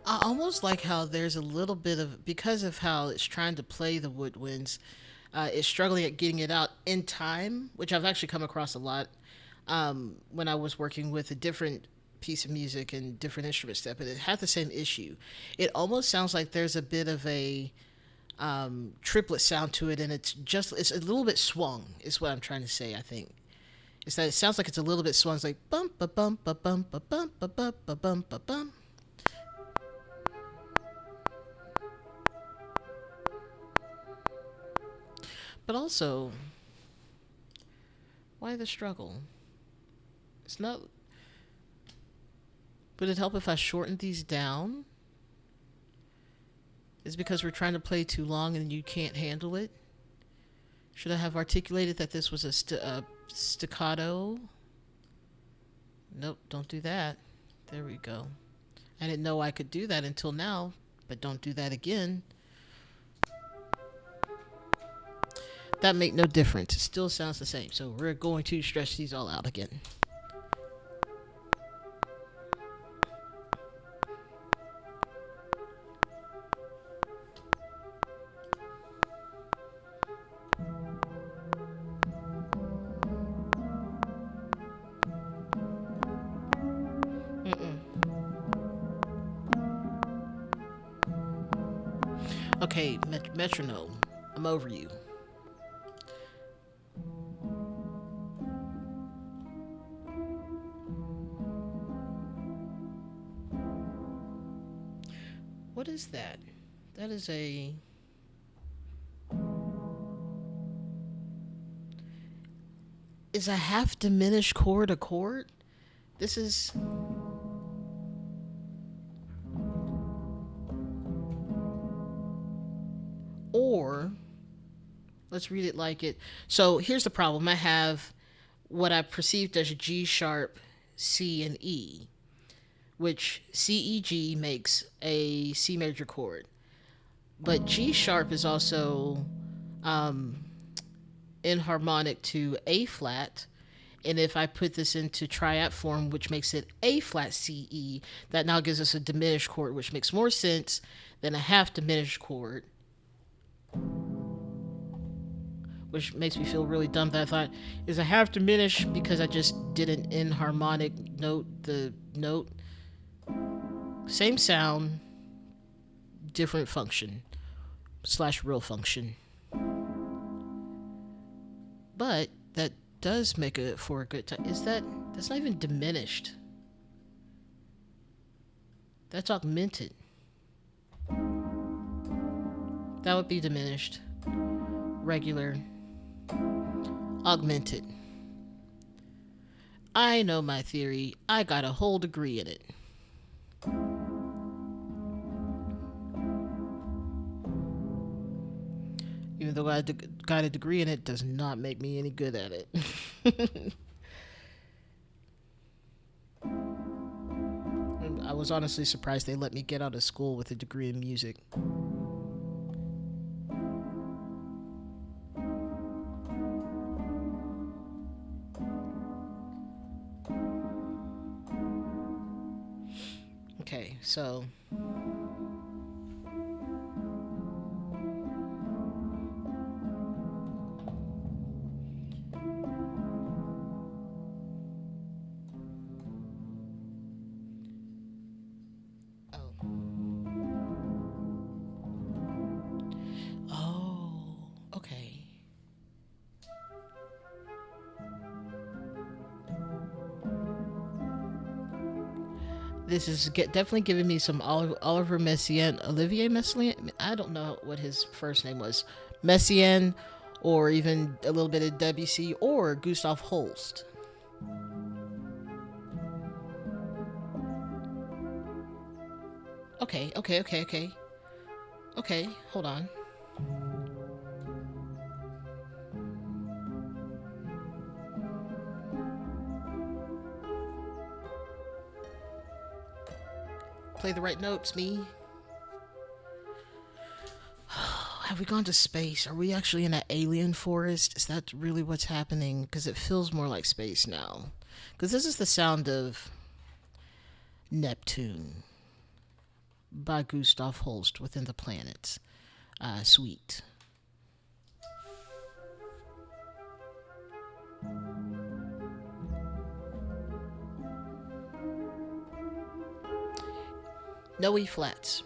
I almost like how there's a little bit of, because of how it's trying to play the woodwinds, it's struggling at getting it out in time, which I've actually come across a lot when I was working with a different piece of music and different instruments that, but it had the same issue. It almost sounds like there's a bit of a triplet sound to it, and it's a little bit swung. Is what I'm trying to say. I think is that it sounds like it's a little bit swung. It's like bum ba bum ba bum ba bum ba bum ba bum ba bum. But also, why the struggle? It's not. Would it help if I shortened these down? Is it because we're trying to play too long and you can't handle it? Should I have articulated that this was a staccato? Nope, don't do that. There we go. I didn't know I could do that until now, but don't do that again. That make no difference. It still sounds the same. So we're going to stretch these all out again. Okay, metronome. I'm over you. What is that? That is a. Is a half diminished chord a chord? This is. Or. Let's read it like it. So here's the problem. I have what I perceived as G sharp, C, and E, which C E G makes a C major chord. But G sharp is also um, enharmonic to A flat. And if I put this into triad form, which makes it A flat C E, that now gives us a diminished chord, which makes more sense than a half diminished chord, which makes me feel really dumb that I thought is a half diminished because I just did an enharmonic note, the note, same sound, different function slash real function. But that does make it for a good time. Is that's not even diminished? That's augmented. That would be diminished. Regular. Augmented. I know my theory. I got a whole degree in it. Even though I got a degree in it, does not make me any good at it. I was honestly surprised they let me get out of school with a degree in music. Okay, so oh. Oh, okay. This is definitely giving me some Oliver Messiaen, Olivier Messiaen. I don't know what his first name was, Messiaen, or even a little bit of Debussy or Gustav Holst. Okay, okay, okay, okay, okay. Hold on. Play the right notes, me. Have we gone to space? Are we actually in an alien forest? Is that really what's happening? Because it feels more like space now. Because this is the sound of Neptune by Gustav Holst within the planets. Suite. No E flats.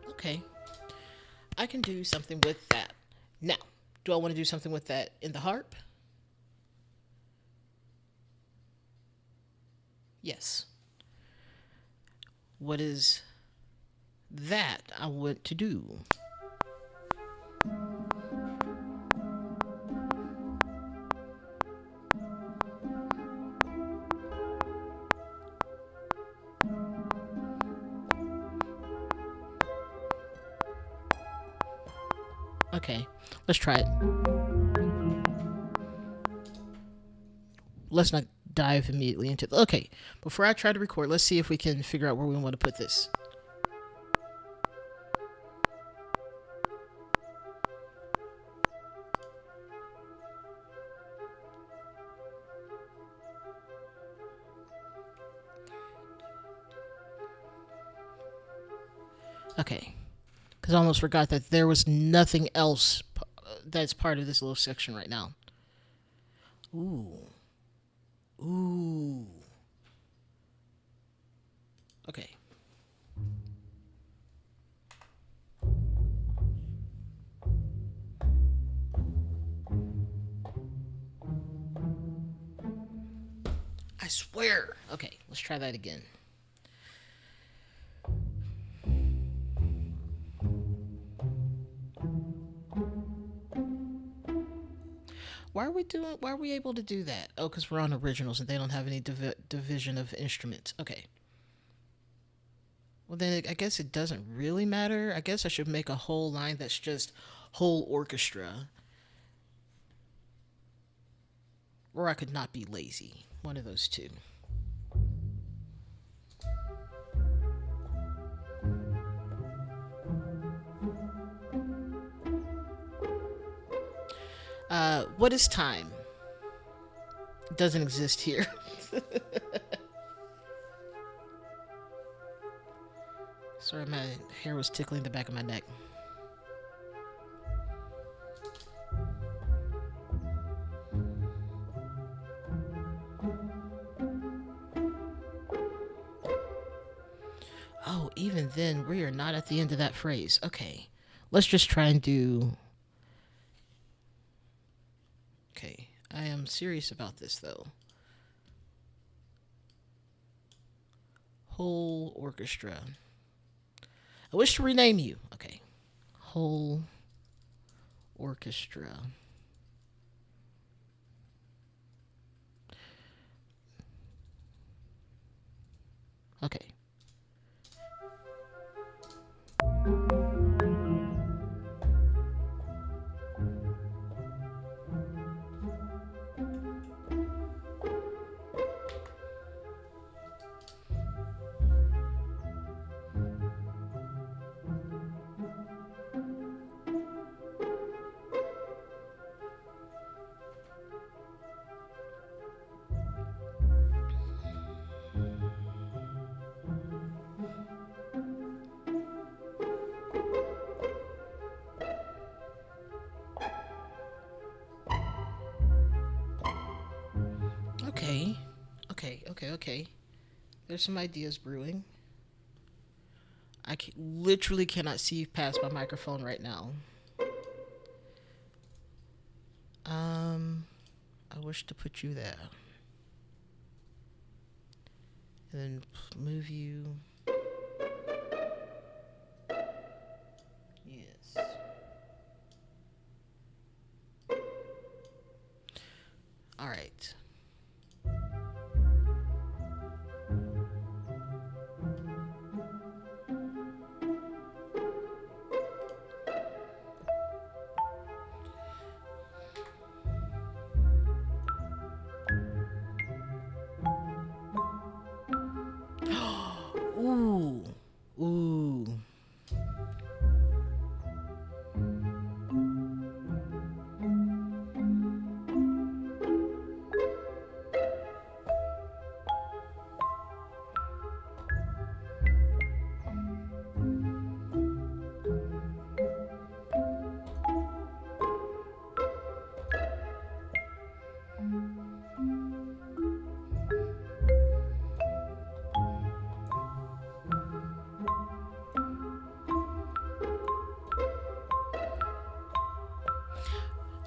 Okay. I can do something with that. Now, do I want to do something with that in the harp? Yes. What is that I want to do? Okay, let's try it. Let's not dive immediately into it. Okay, before I try to record, let's see if we can figure out where we want to put this. Okay, because I almost forgot that there was nothing else that's part of this little section right now. Ooh. Ooh. Okay. swear. Okay, let's try that again. Why are we able to do that? Oh, because we're on originals and they don't have any division of instruments. Okay. Well, then I guess it doesn't really matter. I guess I should make a whole line that's just whole orchestra. Or I could not be lazy. One of those two. What is time? It doesn't exist here. Sorry, my hair was tickling the back of my neck. Oh, even then, we are not at the end of that phrase. Okay. Let's just try and do. Okay. I am serious about this, though. Whole orchestra. I wish to rename you. Okay. Whole orchestra. Okay. Okay. Okay. There's some ideas brewing. Literally cannot see past my microphone right now. Um, I wish to put you there. And then move you. Yes. All right. Ooh. Ooh.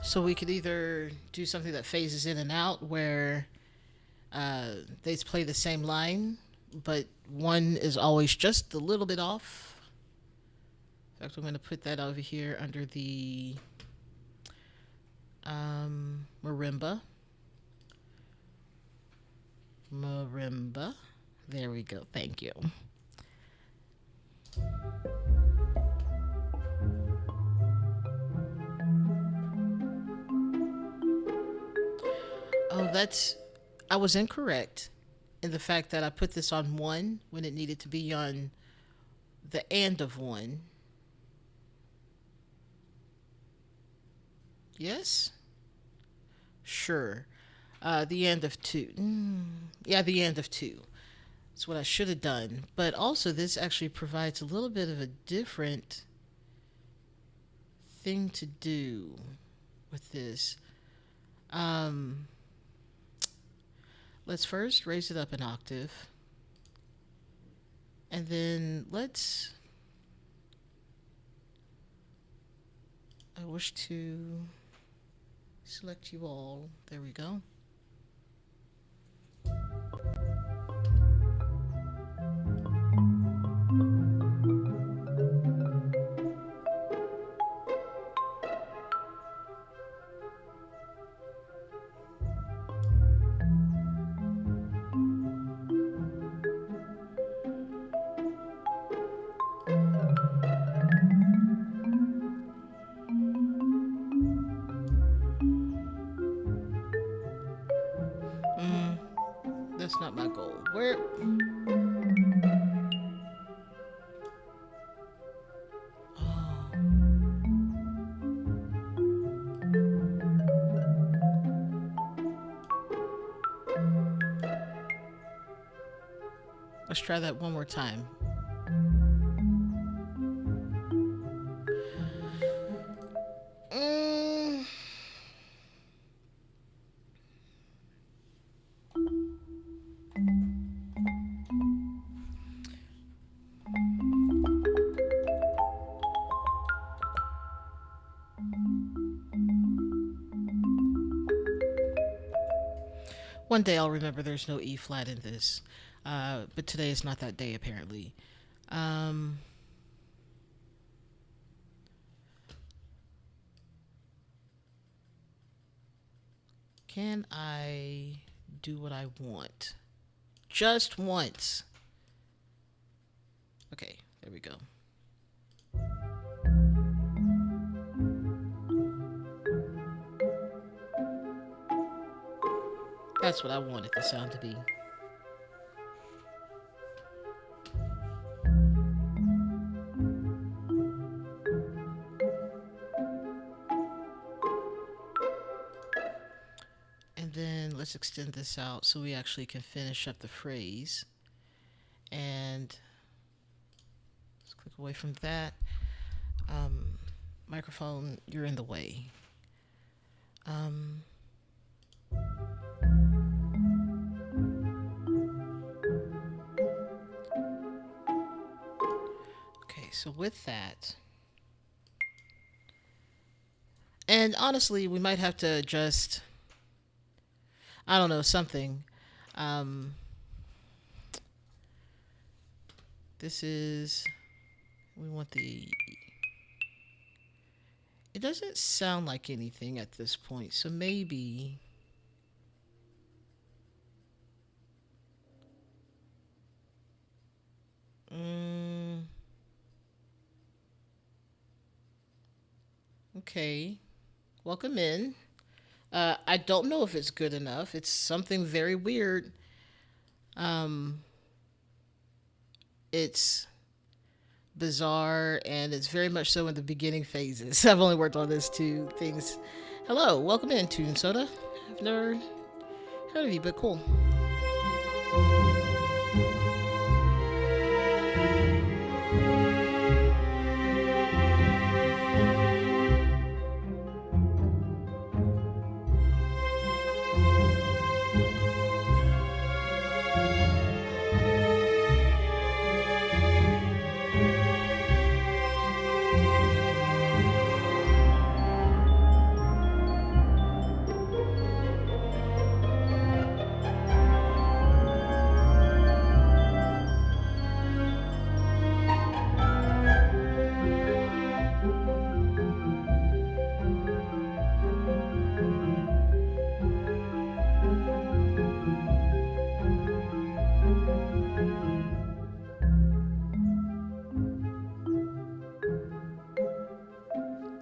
So we could either do something that phases in and out where they play the same line, but one is always just a little bit off. In fact, I'm going to put that over here under the marimba. Marimba. There we go. Thank you. Oh, that's. I was incorrect in the fact that I put this on one when it needed to be on the and of one. Yes? Sure. The end of two. Yeah, the end of two. That's what I should have done. But also, this actually provides a little bit of a different thing to do with this. Um, let's first raise it up an octave. And then let's. I wish to select you all. There we go. Let's try that one more time. Mm, one day I'll remember there's no E flat in this. But today is not that day, apparently. Um, can I do what I want? Just once. Okay, there we go. That's what I wanted the sound to be. And then let's extend this out so we actually can finish up the phrase. And let's click away from that. Um, Microphone, you're in the way. Um, okay, so with that, and honestly, we might have to adjust, I don't know, something. Um, this is, we want the, it doesn't sound like anything at this point, so maybe, mm, okay, welcome in. I don't know if it's good enough. It's something very weird. Um, it's bizarre and it's very much so in the beginning phases. I've only worked on this two things. Hello, welcome in, Tune Soda. I've never heard of you, but cool.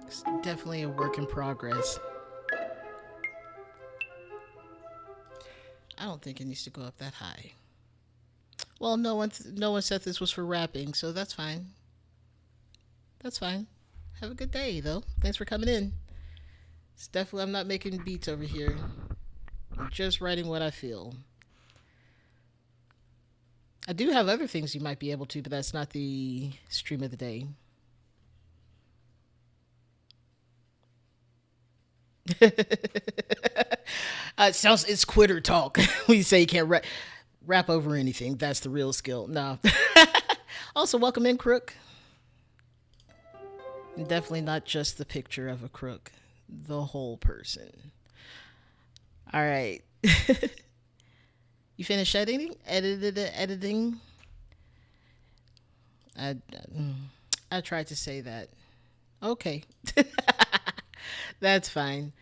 It's definitely a work in progress. I don't think it needs to go up that high. Well, no one said this was for rapping, so that's fine. That's fine. Have a good day, though. Thanks for coming in. It's definitely I'm not making beats over here. I'm just writing what I feel. I do have other things you might be able to, but that's not the stream of the day. It sounds it's quitter talk. We say you can't rap over anything. That's the real skill. No. Also, welcome in, Crook. Definitely not just the picture of a crook, the whole person. All right. You finished editing? Editing? I, I tried to say that. Okay. That's fine.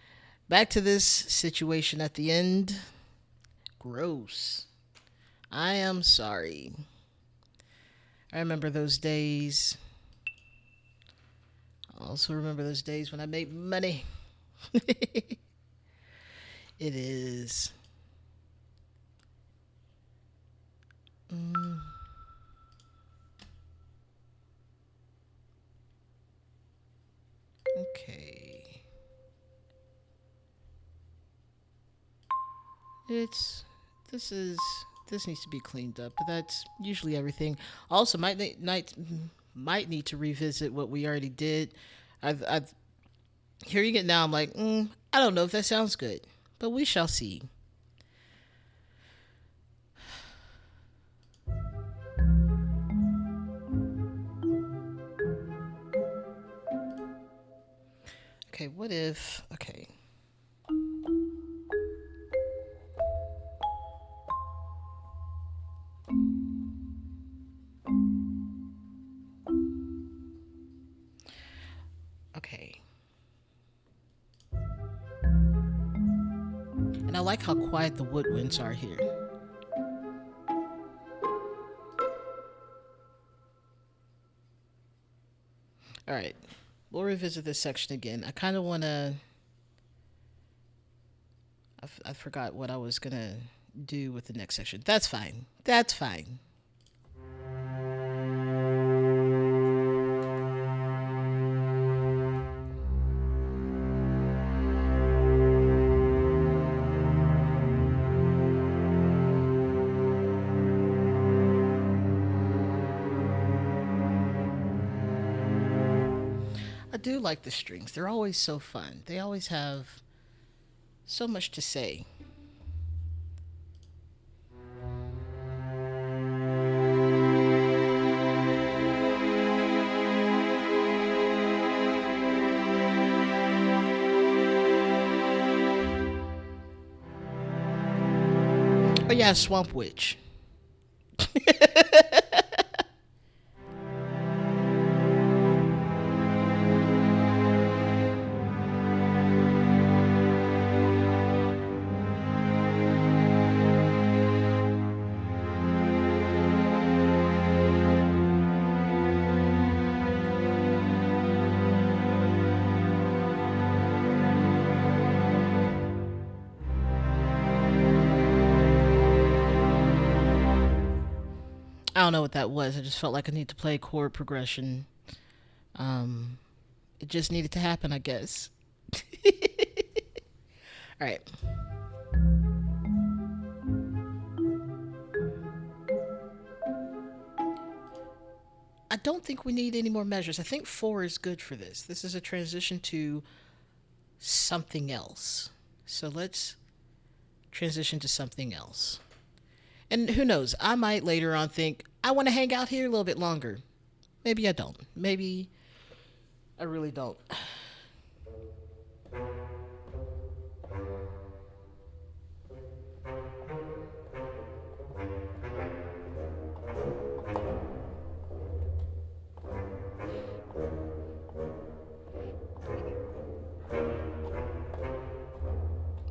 Back to this situation at the end. Gross. I am sorry. I remember those days. I also remember those days when I made money. It is. Mm, okay. It's. This is this needs to be cleaned up, but that's usually everything. Also, might need to revisit what we already did. I've hearing it now. I'm like, I don't know if that sounds good, but we shall see. Okay, what if? Okay, okay. And I like how quiet the woodwinds are here. All right, we'll revisit this section again. I kind of want to. I forgot what I was gonna do with the next section. That's fine. That's fine. I do like the strings. They're always so fun. They always have so much to say. Oh yeah, Swamp Witch. I don't know what that was. I just felt like I need to play chord progression. Um, it just needed to happen, I guess. All right. I don't think we need any more measures. I think four is good for this. This is a transition to something else. So let's transition to something else. And who knows? I might later on think, I want to hang out here a little bit longer. Maybe I don't. Maybe I really don't.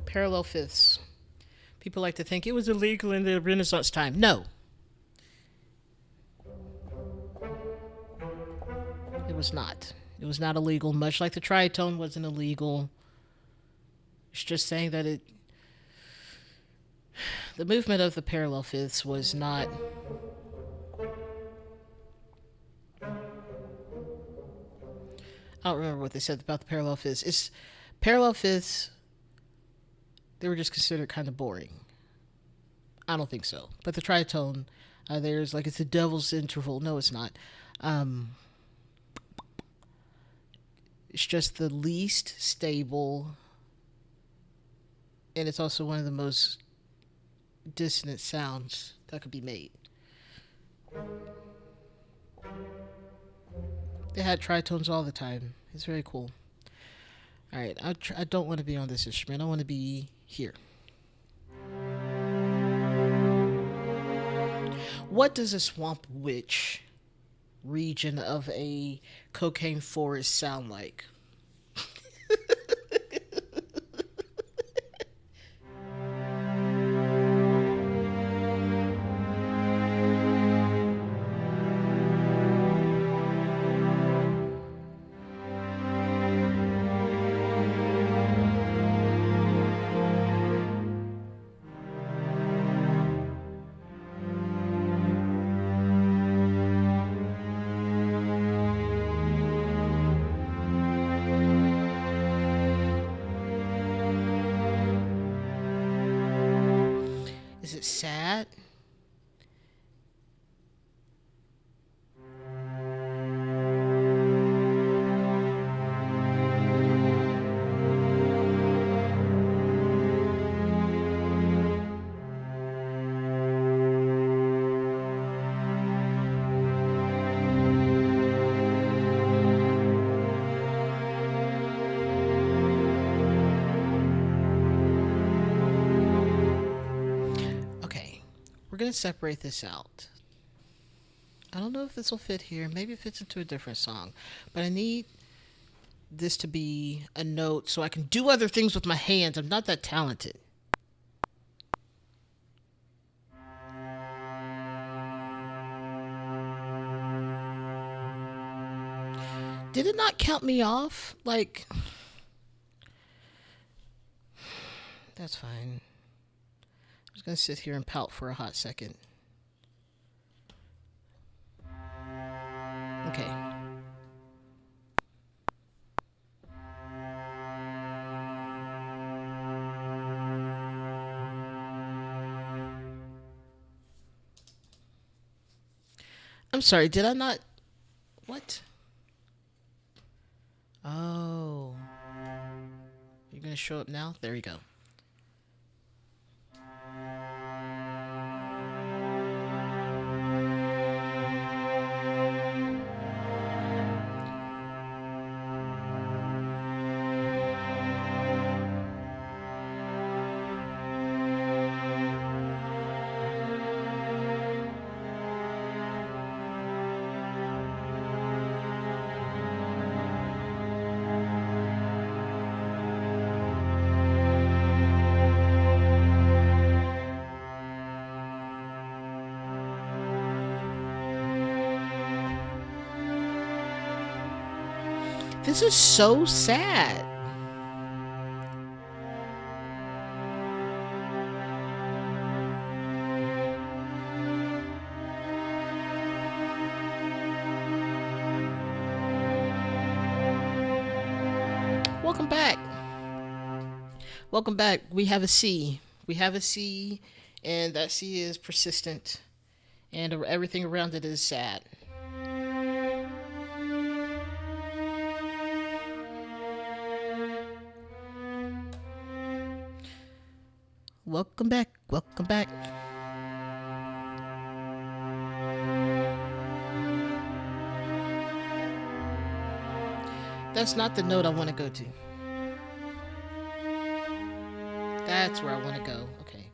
Parallel fifths. People like to think it was illegal in the Renaissance time. No, it was not. It was not illegal, much like the tritone wasn't illegal. It's just saying that the movement of the parallel fifths was not. I don't remember what they said about the parallel fifths. It's parallel fifths. They were just considered kind of boring. I don't think so. But the tritone, there's like it's a devil's interval. No, it's not. Um, it's just the least stable, and it's also one of the most dissonant sounds that could be made. They had tritones all the time. It's very cool. All right, I don't want to be on this instrument. I want to be here. What does a swamp witch region of a cocaine forest sound like? Is it sad? going to separate this out. I don't know if this will fit here. Maybe it fits into a different song. But I need this to be a note so I can do other things with my hands. I'm not that talented. Did it not count me off? Like, that's fine. I'm just going to sit here and pout for a hot second. Okay. I'm sorry, did I not? What? Oh. You're going to show up now? There you go. This is so sad. Welcome back. Welcome back. We have a C. We have a C, and that C is persistent, and everything around it is sad. Welcome back. Welcome back. That's not the note I want to go to. That's where I want to go. Okay.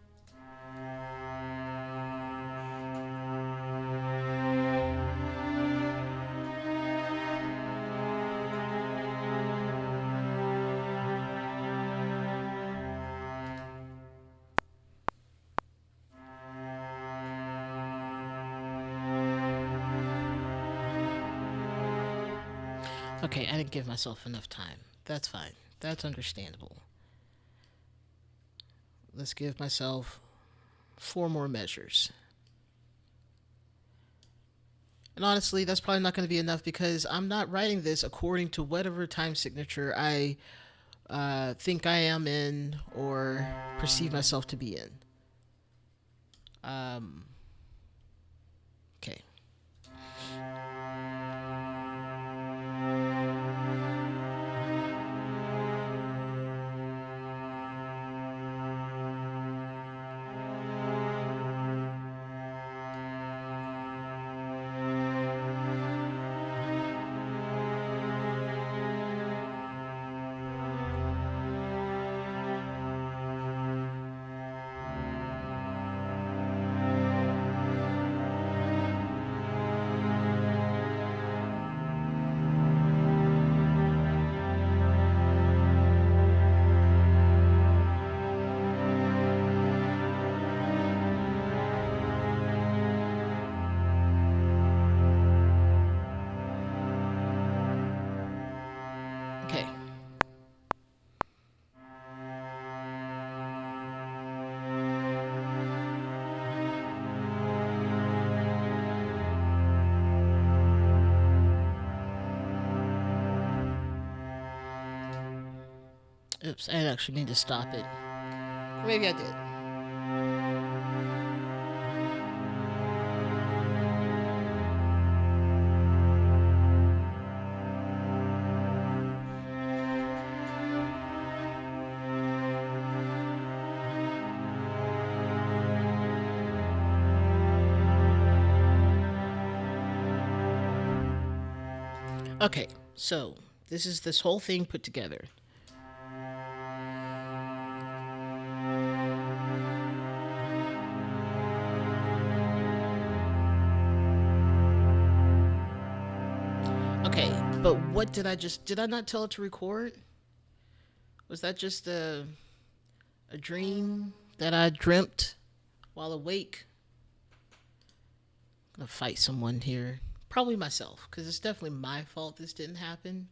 Okay, I didn't give myself enough time. That's fine. That's understandable. Let's give myself 4 more measures. And honestly, that's probably not going to be enough because I'm not writing this according to whatever time signature I think I am in or perceive myself to be in. Okay. Okay. Oops, I actually need to stop it. Maybe I did. Okay, so this is this whole thing put together. Okay, but what did I not tell it to record? Was that just a dream that I dreamt while awake? I'm gonna fight someone here. Probably myself, because it's definitely my fault this didn't happen.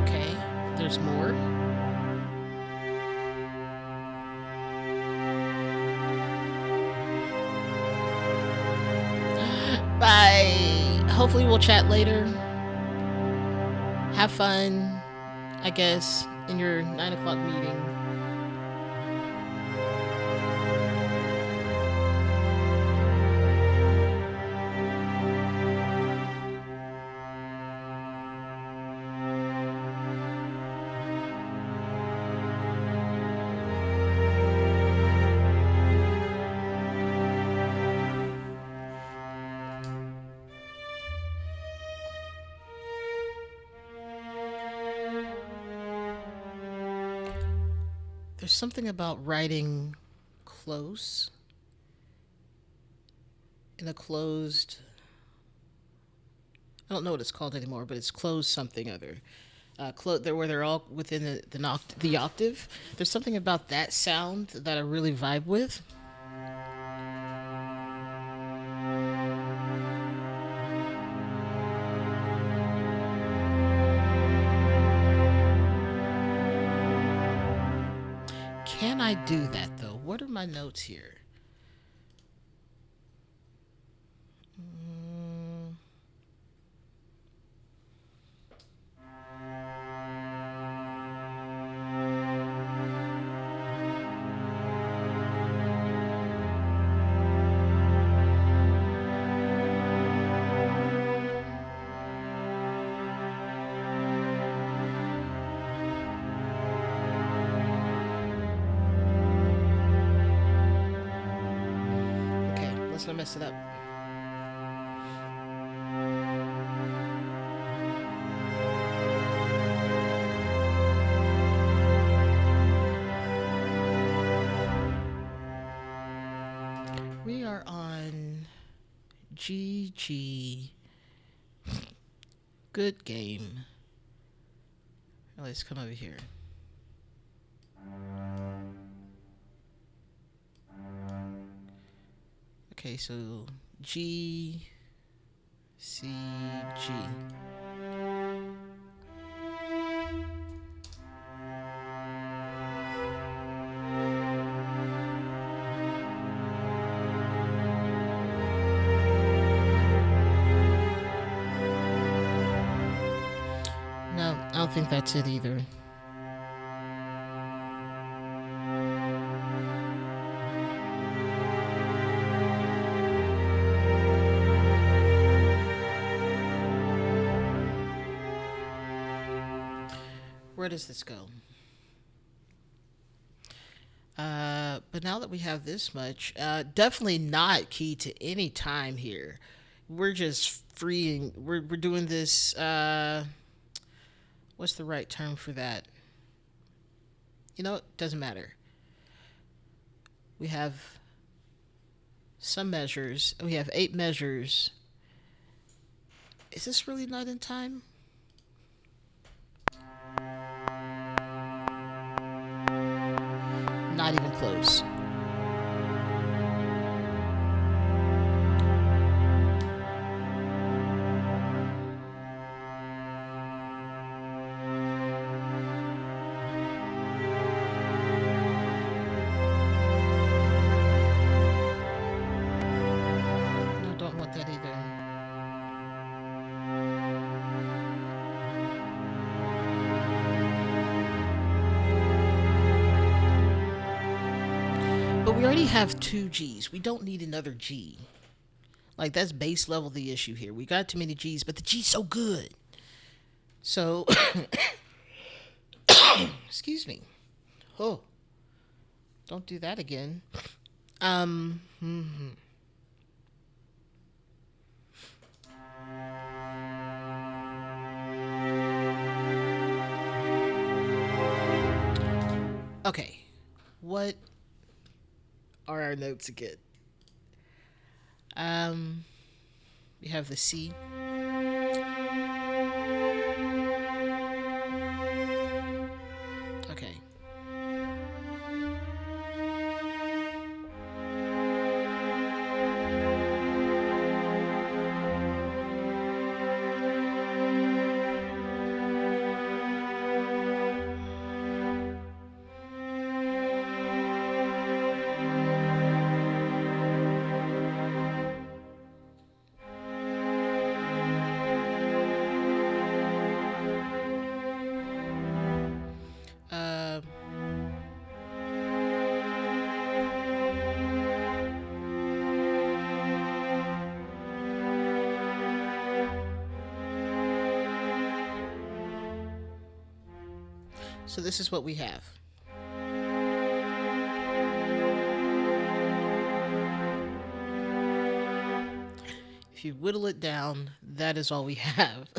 Okay, there's more. Bye. Hopefully, we'll chat later. Have fun, I guess, in your 9 o'clock meeting. There's something about writing close in a closed. I don't know what it's called anymore, but it's closed something other. There where they're all within the octave. There's something about that sound that I really vibe with. Can I do that though? What are my notes here? Mm, okay, let's not mess it up. We are on GG. Good game. Let's come over here. Okay, so G C G. No, I don't think that's it either. Where does this go? But now that we have this much, definitely not key to any time here. We're just freeing. We're doing this. What's the right term for that? You know, it doesn't matter. We have some measures. We have 8 measures. Is this really not in time? Not even close. No, don't want that either. But we already have 2 G's. We don't need another G. Like, that's base level the issue here. We got too many G's, but the G's so good. So, excuse me. Oh, don't do that again. Mhm. Okay, what are our notes again? Um, we have the C. Okay. Um, so this is what we have. If you whittle it down, that is all we have.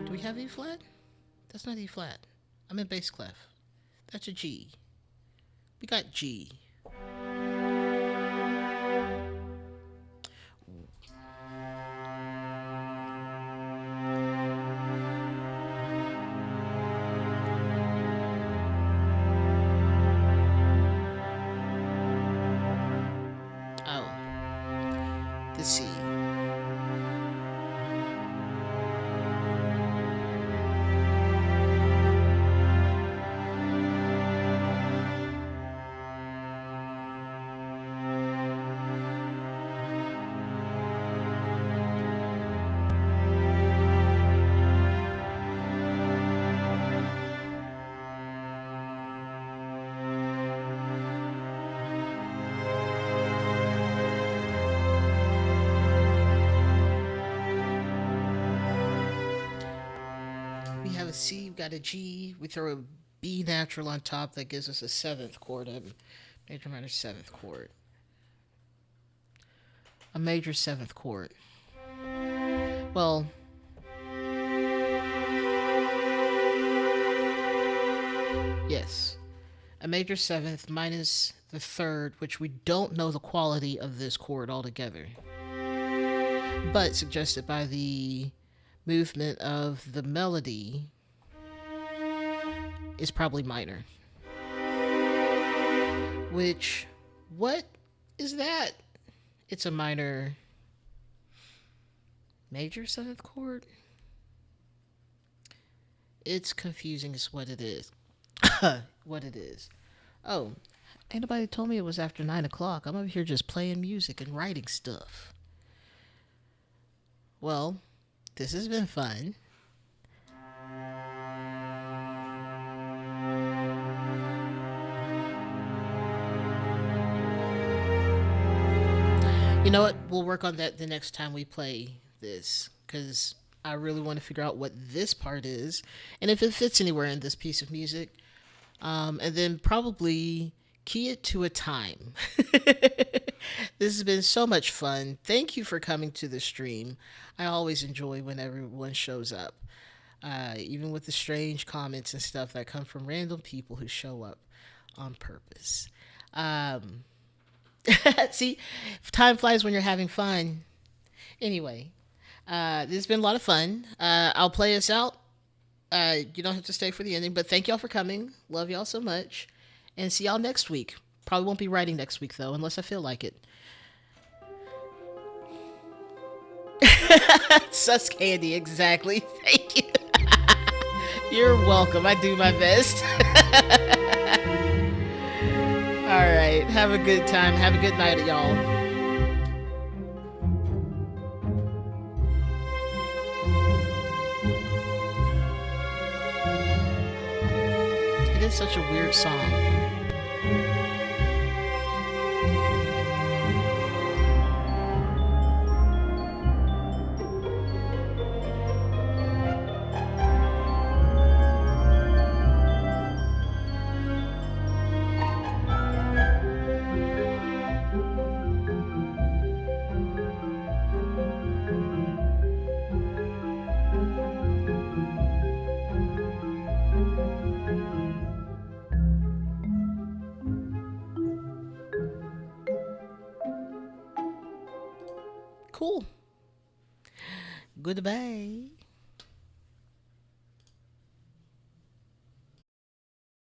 Do we have E flat? That's not E flat. I'm in bass clef. That's a G. We got G. Oh, the C. We have a C, we got a G. We throw a B natural on top that gives us a seventh chord, a major minor seventh chord. A major seventh chord. Well, yes. A major seventh minus the third, which we don't know the quality of this chord altogether, but suggested by the movement of the melody is probably minor. Which, what is that? It's a minor major seventh chord. It's confusing, is what it is. What it is. Oh, ain't nobody told me it was after 9 o'clock. I'm over here just playing music and writing stuff. Well, this has been fun. You know what? We'll work on that the next time we play this because I really want to figure out what this part is and if it fits anywhere in this piece of music. And then probably key it to a time. This has been so much fun. Thank you for coming to the stream. I always enjoy when everyone shows up, even with the strange comments and stuff that come from random people who show up on purpose. Um, See, time flies when you're having fun. Anyway, this has been a lot of fun. I'll play us out. You don't have to stay for the ending, but thank y'all for coming. Love y'all so much. And see y'all next week. Probably won't be writing next week, though, unless I feel like it. Sus candy, exactly. Thank you. You're welcome. I do my best. have a good time. Have a good night, y'all. It is such a weird song. Cool. Goodbye.